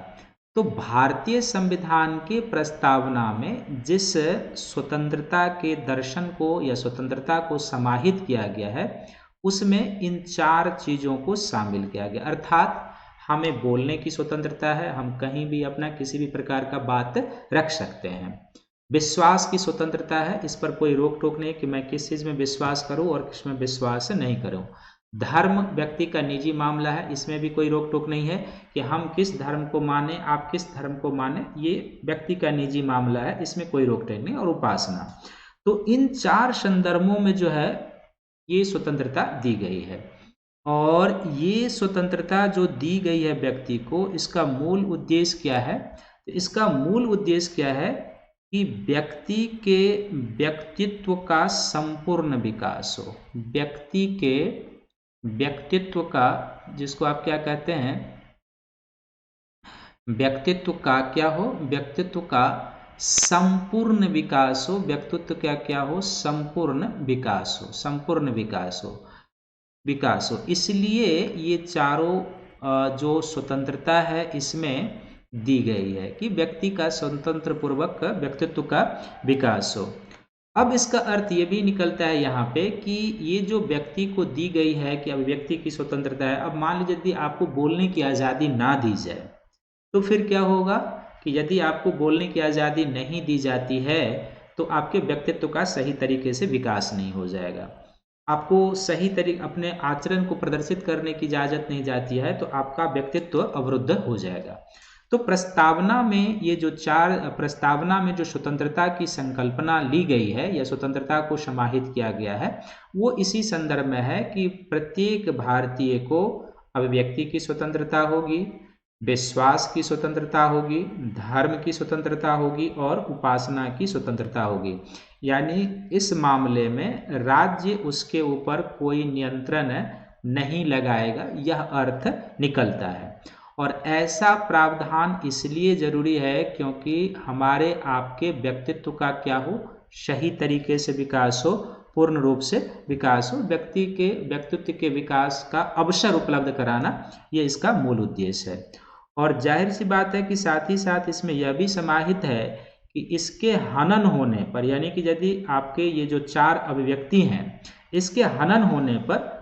तो भारतीय संविधान के प्रस्तावना में जिस स्वतंत्रता के दर्शन को या स्वतंत्रता को समाहित किया गया है, उसमें इन 4 चीजों को शामिल किया गया। अर्थात हमें बोलने की स्वतंत्रता है, हम कहीं भी अपना किसी भी प्रकार का बात रख सकते हैं। विश्वास की स्वतंत्रता है, इस पर कोई रोक टोक नहीं कि मैं किस चीज में विश्वास करूं और किस में विश्वास नहीं करूं। धर्म व्यक्ति का निजी मामला है, इसमें भी कोई रोक टोक नहीं है कि हम किस धर्म को माने, आप किस धर्म को माने, ये व्यक्ति का निजी मामला है, इसमें कोई रोक टोक नहीं। और उपासना, तो इन 4 संदर्भों में जो है ये स्वतंत्रता दी गई है। और ये स्वतंत्रता जो दी गई है व्यक्ति को, इसका मूल उद्देश्य क्या है, तो इसका मूल उद्देश्य क्या है कि व्यक्ति के व्यक्तित्व का संपूर्ण विकास हो। व्यक्ति के व्यक्तित्व का, जिसको आप क्या कहते हैं, व्यक्तित्व का क्या हो, व्यक्तित्व का संपूर्ण विकास हो। व्यक्तित्व क्या क्या हो, संपूर्ण विकास हो, संपूर्ण विकास हो, विकास हो। इसलिए ये चारों जो स्वतंत्रता है इसमें दी गई है कि व्यक्ति का स्वतंत्र पूर्वक व्यक्तित्व का विकास हो। अब इसका अर्थ ये भी निकलता है यहाँ पे कि ये जो व्यक्ति को दी गई है कि अभिव्यक्ति की स्वतंत्रता है, अब मान लीजिए यदि आपको बोलने की आज़ादी ना दी जाए, तो फिर क्या होगा कि यदि आपको बोलने की आज़ादी नहीं दी जाती है, तो आपके व्यक्तित्व का सही तरीके से विकास नहीं हो जाएगा। आपको सही तरीके अपने आचरण को प्रदर्शित करने की इजाज़त नहीं जाती है, तो आपका व्यक्तित्व अवरुद्ध हो जाएगा। तो प्रस्तावना में ये जो 4 प्रस्तावना में जो स्वतंत्रता की संकल्पना ली गई है या स्वतंत्रता को समाहित किया गया है, वो इसी संदर्भ में है कि प्रत्येक भारतीय को अभिव्यक्ति की स्वतंत्रता होगी, विश्वास की स्वतंत्रता होगी, धर्म की स्वतंत्रता होगी और उपासना की स्वतंत्रता होगी। यानी इस मामले में राज्य उसके ऊपर कोई नियंत्रण नहीं लगाएगा, यह अर्थ निकलता है। और ऐसा प्रावधान इसलिए जरूरी है क्योंकि हमारे आपके व्यक्तित्व का क्या हो, सही तरीके से विकास हो, पूर्ण रूप से विकास हो। व्यक्ति के व्यक्तित्व के विकास का अवसर उपलब्ध कराना, ये इसका मूल उद्देश्य है। और जाहिर सी बात है कि साथ ही साथ इसमें यह भी समाहित है कि इसके हनन होने पर, यानी कि यदि आपके ये जो 4 अभिव्यक्ति हैं, इसके हनन होने पर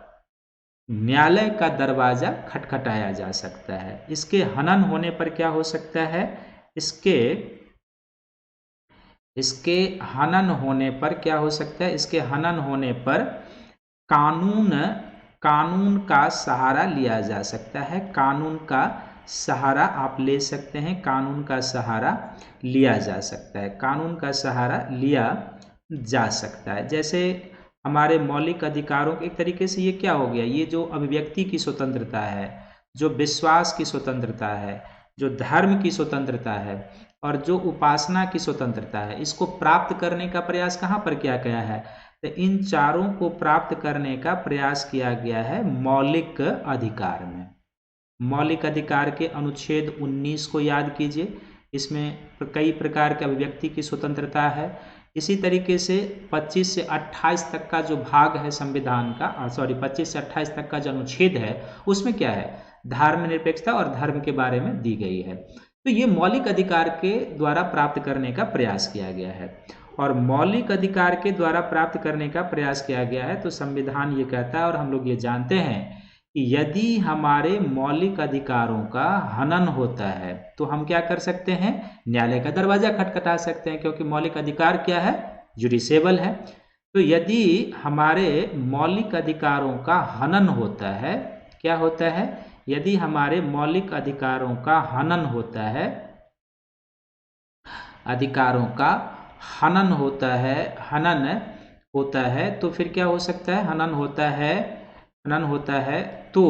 न्यायालय का दरवाजा खटखटाया जा सकता है। इसके हनन होने पर क्या हो सकता है, इसके हनन होने पर क्या हो सकता है, इसके हनन होने पर कानून का सहारा लिया जा सकता है। कानून का सहारा आप ले सकते हैं, कानून का सहारा लिया जा सकता है, कानून का सहारा लिया जा सकता है। जैसे हमारे मौलिक अधिकारों के एक तरीके से ये क्या हो गया, ये जो अभिव्यक्ति की स्वतंत्रता है, जो विश्वास की स्वतंत्रता है, जो धर्म की स्वतंत्रता है और जो उपासना की स्वतंत्रता है, इसको प्राप्त करने का प्रयास कहाँ पर किया गया है, तो इन चारों को प्राप्त करने का प्रयास किया गया है मौलिक अधिकार में। मौलिक अधिकार के अनुच्छेद 19 को याद कीजिए, इसमें कई प्रकार के अभिव्यक्ति की स्वतंत्रता है। इसी तरीके से 25 से 28 तक का जो भाग है संविधान का, 25 से 28 तक का जो अनुच्छेद है, उसमें क्या है, धर्मनिरपेक्षता और धर्म के बारे में दी गई है। तो ये मौलिक अधिकार के द्वारा प्राप्त करने का प्रयास किया गया है। और मौलिक अधिकार के द्वारा प्राप्त करने का प्रयास किया गया है, तो संविधान ये कहता है और हम लोग ये जानते हैं कि यदि हमारे मौलिक अधिकारों का हनन होता है तो हम क्या कर सकते हैं, न्यायालय का दरवाजा खटखटा सकते हैं, क्योंकि मौलिक अधिकार क्या है, जुडिसेबल है। तो यदि हमारे मौलिक अधिकारों का हनन होता है, क्या होता है, यदि हमारे मौलिक अधिकारों का हनन होता है, अधिकारों का हनन होता है तो फिर क्या हो सकता है, हनन होता है तो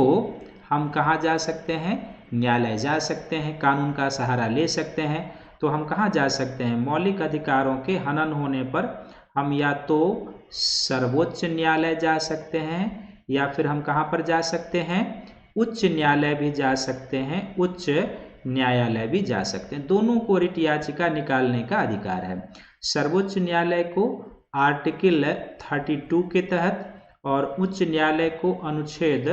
हम कहाँ जा सकते हैं, न्यायालय जा सकते हैं, कानून का सहारा ले सकते हैं। तो हम कहाँ जा सकते हैं, मौलिक अधिकारों के हनन होने पर हम या तो सर्वोच्च न्यायालय जा सकते हैं, या फिर हम कहाँ पर जा सकते हैं, उच्च न्यायालय भी जा सकते हैं, उच्च न्यायालय भी जा सकते हैं। दोनों को रिट याचिका निकालने का अधिकार है। सर्वोच्च न्यायालय को आर्टिकल 32 के तहत और उच्च न्यायालय को अनुच्छेद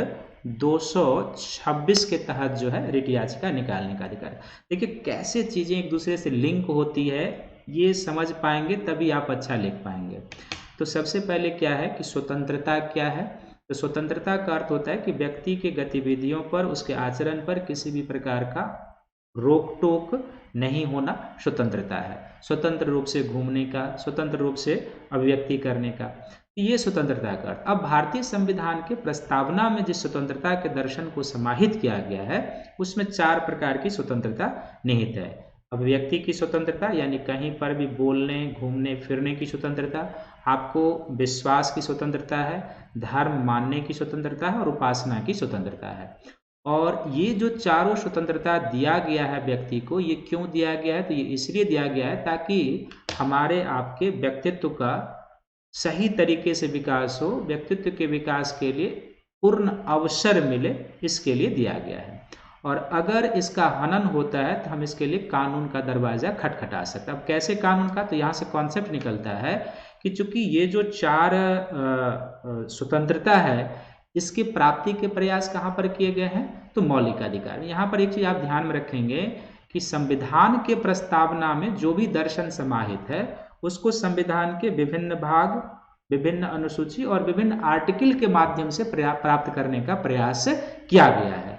226 के तहत जो है रिट याचिका निकालने का अधिकार है। देखिए कैसे चीजें एक दूसरे से लिंक होती है, ये समझ पाएंगे तभी आप अच्छा लिख पाएंगे। तो सबसे पहले क्या है कि स्वतंत्रता क्या है, तो स्वतंत्रता का अर्थ होता है कि व्यक्ति के गतिविधियों पर, उसके आचरण पर किसी भी प्रकार का रोक टोक नहीं होना स्वतंत्रता है। स्वतंत्र रूप से घूमने का, स्वतंत्र रूप से अभिव्यक्ति करने का, ये स्वतंत्रता का अर्थ। अब भारतीय संविधान के प्रस्तावना में जिस स्वतंत्रता के दर्शन को समाहित किया गया है उसमें 4 प्रकार की स्वतंत्रता निहित है। अभिव्यक्ति की स्वतंत्रता, यानी कहीं पर भी बोलने घूमने फिरने की स्वतंत्रता, आपको विश्वास की स्वतंत्रता है, धर्म मानने की स्वतंत्रता है और उपासना की स्वतंत्रता है। और ये जो चारों स्वतंत्रता दिया गया है व्यक्ति को, ये क्यों दिया गया है, तो ये इसलिए दिया गया है ताकि हमारे आपके व्यक्तित्व का सही तरीके से विकास हो, व्यक्तित्व के विकास के लिए पूर्ण अवसर मिले, इसके लिए दिया गया है। और अगर इसका हनन होता है तो हम इसके लिए कानून का दरवाजा खटखटा सकते हैं। अब कैसे कानून का, तो यहाँ से कॉन्सेप्ट निकलता है कि चूंकि ये जो 4 स्वतंत्रता है, इसकी प्राप्ति के प्रयास कहाँ पर किए गए हैं, तो मौलिक अधिकार। यहाँ पर एक चीज आप ध्यान में रखेंगे कि संविधान के प्रस्तावना में जो भी दर्शन समाहित है उसको संविधान के विभिन्न भाग, विभिन्न अनुसूची और विभिन्न आर्टिकल के माध्यम से प्राप्त करने का प्रयास किया गया है।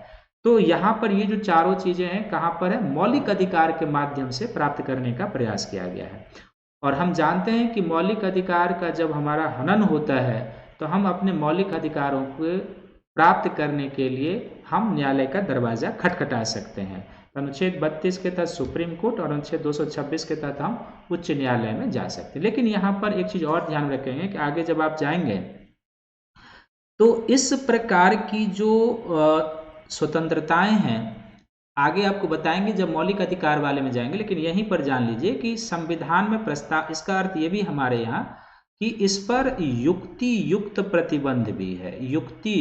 तो यहाँ पर ये जो चारों चीजें हैं कहाँ पर है, मौलिक अधिकार के माध्यम से प्राप्त करने का प्रयास किया गया है। और हम जानते हैं कि मौलिक अधिकार का जब हमारा हनन होता है तो हम अपने मौलिक अधिकारों को प्राप्त करने के लिए हम न्यायालय का दरवाजा खटखटा सकते हैं। अनुच्छेद 32 के तहत सुप्रीम कोर्ट और अनुच्छेद 226 के तहत हम उच्च न्यायालय में जा सकते हैं। लेकिन यहाँ पर एक चीज और ध्यान रखेंगे कि आगे जब आप जाएंगे तो इस प्रकार की जो स्वतंत्रताएं हैं आगे आपको बताएंगे जब मौलिक अधिकार वाले में जाएंगे। लेकिन यहीं पर जान लीजिए कि संविधान में प्रस्ताव, इसका अर्थ ये भी हमारे यहाँ कि इस पर युक्ति युक्त प्रतिबंध भी है। युक्ति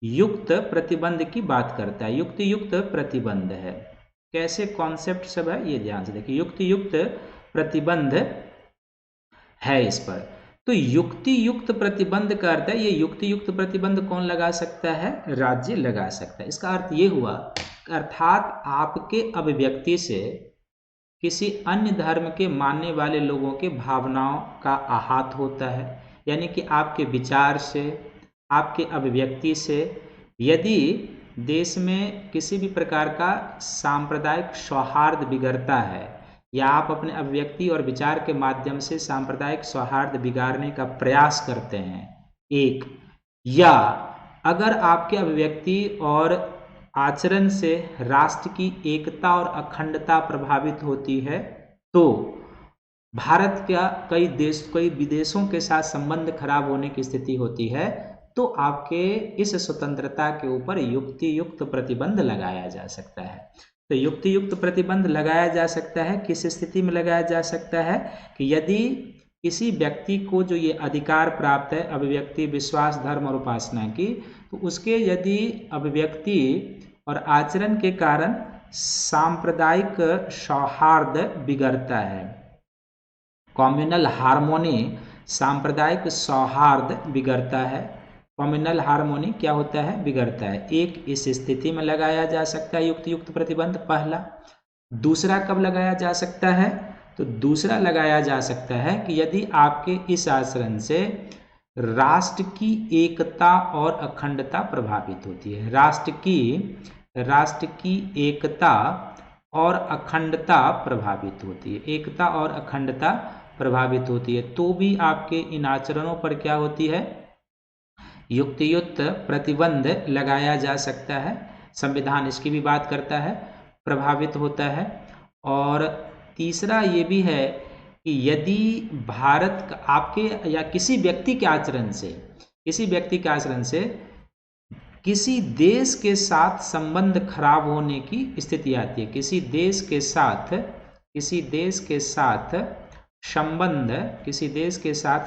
युक्त प्रतिबंध की बात करता है, युक्ति युक्त प्रतिबंध है। कैसे कॉन्सेप्ट सब है ये ध्यान से देखिए, युक्ति युक्त प्रतिबंध है इस पर। तो युक्ति युक्त प्रतिबंध का अर्थ है, ये युक्ति युक्त प्रतिबंध कौन लगा सकता है, राज्य लगा सकता है। इसका अर्थ ये हुआ, अर्थात आपके अभिव्यक्ति से किसी अन्य धर्म के मानने वाले लोगों के भावनाओं का आहत होता है, यानी कि आपके विचार से, आपके अभिव्यक्ति से यदि देश में किसी भी प्रकार का सांप्रदायिक सौहार्द बिगड़ता है, या आप अपने अभिव्यक्ति और विचार के माध्यम से सांप्रदायिक सौहार्द बिगाड़ने का प्रयास करते हैं एक, या अगर आपके अभिव्यक्ति और आचरण से राष्ट्र की एकता और अखंडता प्रभावित होती है, तो भारत का कई विदेशों के साथ संबंध खराब होने की स्थिति होती है, तो आपके इस स्वतंत्रता के ऊपर युक्ति युक्त प्रतिबंध लगाया जा सकता है। तो युक्ति युक्त प्रतिबंध लगाया जा सकता है किस स्थिति में लगाया जा सकता है, कि यदि किसी व्यक्ति को जो ये अधिकार प्राप्त है अभिव्यक्ति, विश्वास, धर्म और उपासना की, तो उसके यदि अभिव्यक्ति और आचरण के कारण सांप्रदायिक सौहार्द बिगड़ता है, कम्युनल हार्मोनी, सांप्रदायिक सौहार्द बिगड़ता है, कम्युनल हार्मोनी क्या होता है, बिगड़ता है। एक इस स्थिति में लगाया जा सकता है युक्ति युक्त प्रतिबंध, पहला। दूसरा कब लगाया जा सकता है, तो दूसरा लगाया जा सकता है कि यदि आपके इस आचरण से राष्ट्र की एकता और अखंडता प्रभावित होती है। राष्ट्र की एकता और अखंडता प्रभावित होती है। एकता और अखंडता प्रभावित होती है तो भी आपके इन आचरणों पर क्या होती है, युक्तियुक्त प्रतिबंध लगाया जा सकता है। संविधान इसकी भी बात करता है, प्रभावित होता है। और तीसरा ये भी है कि यदि भारत का आपके या किसी व्यक्ति के आचरण से किसी देश के साथ संबंध खराब होने की स्थिति आती है, किसी देश के साथ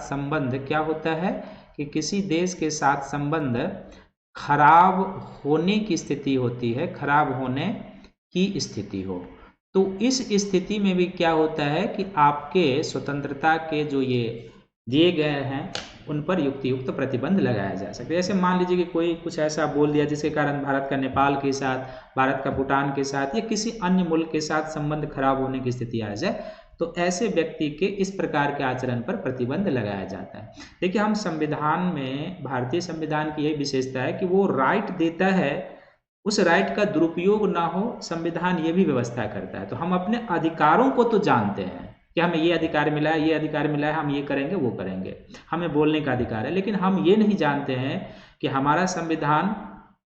संबंध क्या होता है कि किसी देश के साथ संबंध खराब होने की स्थिति होती है, खराब होने की स्थिति हो, तो इस स्थिति में भी क्या होता है कि आपके स्वतंत्रता के जो ये दिए गए हैं उन पर युक्तियुक्त प्रतिबंध लगाया जा सकता है। जैसे मान लीजिए कि कोई कुछ ऐसा बोल दिया जिसके कारण भारत का नेपाल के साथ, भारत का भूटान के साथ या किसी अन्य मुल्क के साथ संबंध खराब होने की स्थिति आ जाए, तो ऐसे व्यक्ति के इस प्रकार के आचरण पर प्रतिबंध लगाया जाता है। देखिए, हम संविधान में, भारतीय संविधान की यही विशेषता है कि वो राइट देता है, उस राइट का दुरुपयोग ना हो, संविधान ये भी व्यवस्था करता है। तो हम अपने अधिकारों को तो जानते हैं कि हमें ये अधिकार मिला है, ये अधिकार मिला है, हम ये करेंगे, वो करेंगे, हमें बोलने का अधिकार है, लेकिन हम ये नहीं जानते हैं कि हमारा संविधान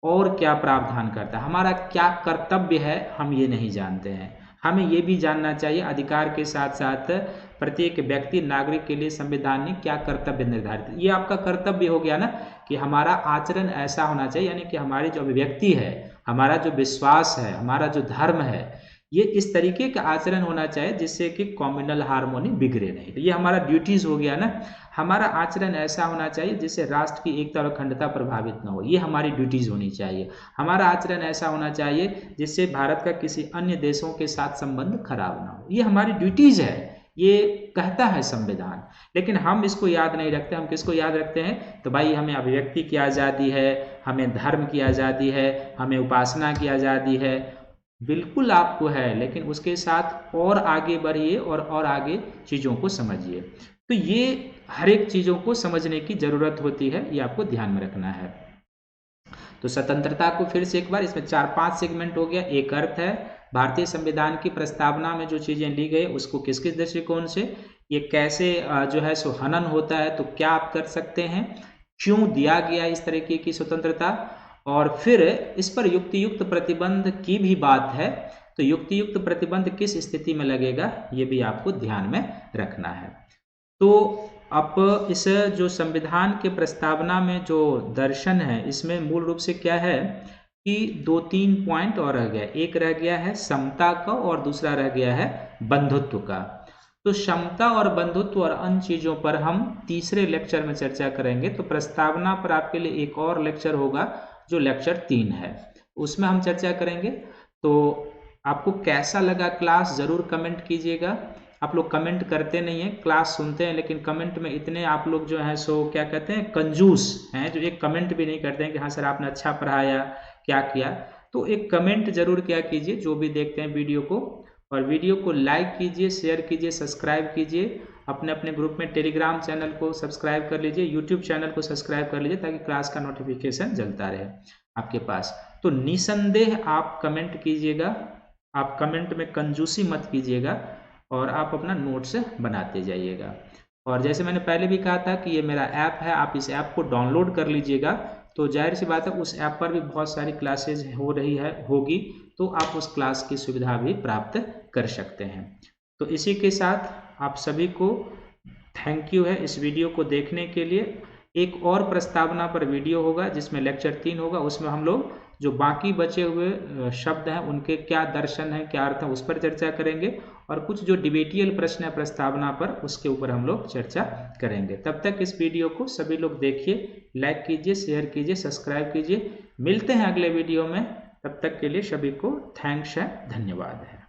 और क्या प्रावधान करता है, हमारा क्या कर्तव्य है, हम ये नहीं जानते हैं। हमें ये भी जानना चाहिए, अधिकार के साथ साथ प्रत्येक व्यक्ति, नागरिक के लिए संविधान ने क्या कर्तव्य निर्धारित, ये आपका कर्तव्य हो गया ना कि हमारा आचरण ऐसा होना चाहिए, यानी कि हमारी जो अभिव्यक्ति है, हमारा जो विश्वास है, हमारा जो धर्म है, ये इस तरीके का आचरण होना चाहिए जिससे कि कम्युनल हार्मोनी बिगड़े नहीं। तो ये हमारा ड्यूटीज हो गया ना, हमारा आचरण ऐसा होना चाहिए जिससे राष्ट्र की एकता और अखंडता प्रभावित ना हो, ये हमारी ड्यूटीज होनी चाहिए। हमारा आचरण ऐसा होना चाहिए जिससे भारत का किसी अन्य देशों के साथ संबंध खराब ना हो, ये हमारी ड्यूटीज है, ये कहता है संविधान। लेकिन हम इसको याद नहीं रखते। हम किसको याद रखते हैं, तो भाई हमें अभिव्यक्ति की आज़ादी है, हमें धर्म की आज़ादी है, हमें उपासना की आज़ादी है, बिल्कुल आपको है, लेकिन उसके साथ और आगे बढ़िए और आगे चीज़ों को समझिए। तो ये हर एक चीज़ों को समझने की ज़रूरत होती है, ये आपको ध्यान में रखना है। तो स्वतंत्रता को फिर से एक बार, इसमें 4-5 सेगमेंट हो गया। एक अर्थ है, भारतीय संविधान की प्रस्तावना में जो चीज़ें ली गई उसको किस किस दृष्टिकोण से, ये कैसे जो है सो हनन होता है, तो क्या आप कर सकते हैं, क्यों दिया गया इस तरीके की स्वतंत्रता, और फिर इस पर युक्तियुक्त प्रतिबंध की भी बात है। तो युक्तियुक्त प्रतिबंध किस स्थिति में लगेगा, ये भी आपको ध्यान में रखना है। तो अब इस जो संविधान के प्रस्तावना में जो दर्शन है, इसमें मूल रूप से क्या है कि 2-3 पॉइंट और रह गया। एक रह गया है समता का और दूसरा रह गया है बंधुत्व का। तो समता और बंधुत्व और अन्य चीज़ों पर हम तीसरे लेक्चर में चर्चा करेंगे। तो प्रस्तावना पर आपके लिए एक और लेक्चर होगा जो लेक्चर 3 है, उसमें हम चर्चा करेंगे। तो आपको कैसा लगा क्लास ज़रूर कमेंट कीजिएगा। आप लोग कमेंट करते नहीं हैं, क्लास सुनते हैं, लेकिन कमेंट में इतने आप लोग जो हैं सो क्या कहते हैं, कंजूस हैं, जो एक कमेंट भी नहीं करते हैं कि हाँ सर आपने अच्छा पढ़ाया, क्या किया। तो एक कमेंट जरूर क्या कीजिए जो भी देखते हैं वीडियो को, और वीडियो को लाइक कीजिए, शेयर कीजिए, सब्सक्राइब कीजिए, अपने अपने ग्रुप में टेलीग्राम चैनल को सब्सक्राइब कर लीजिए, यूट्यूब चैनल को सब्सक्राइब कर लीजिए, ताकि क्लास का नोटिफिकेशन जलता रहे आपके पास। तो निसंदेह आप कमेंट कीजिएगा, आप कमेंट में कंजूसी मत कीजिएगा, और आप अपना नोट्स बनाते जाइएगा। और जैसे मैंने पहले भी कहा था कि ये मेरा ऐप है, आप इस ऐप को डाउनलोड कर लीजिएगा। तो जाहिर सी बात है उस ऐप पर भी बहुत सारी क्लासेज होगी, तो आप उस क्लास की सुविधा भी प्राप्त कर सकते हैं। तो इसी के साथ आप सभी को थैंक यू है इस वीडियो को देखने के लिए। एक और प्रस्तावना पर वीडियो होगा जिसमें लेक्चर 3 होगा, उसमें हम लोग जो बाकी बचे हुए शब्द हैं उनके क्या दर्शन है, क्या अर्थ है, उस पर चर्चा करेंगे, और कुछ जो डिबेटियल प्रश्न है प्रस्तावना पर उसके ऊपर हम लोग चर्चा करेंगे। तब तक इस वीडियो को सभी लोग देखिए, लाइक कीजिए, शेयर कीजिए, सब्सक्राइब कीजिए। मिलते हैं अगले वीडियो में, तब तक के लिए सभी को थैंक्स है, धन्यवाद है।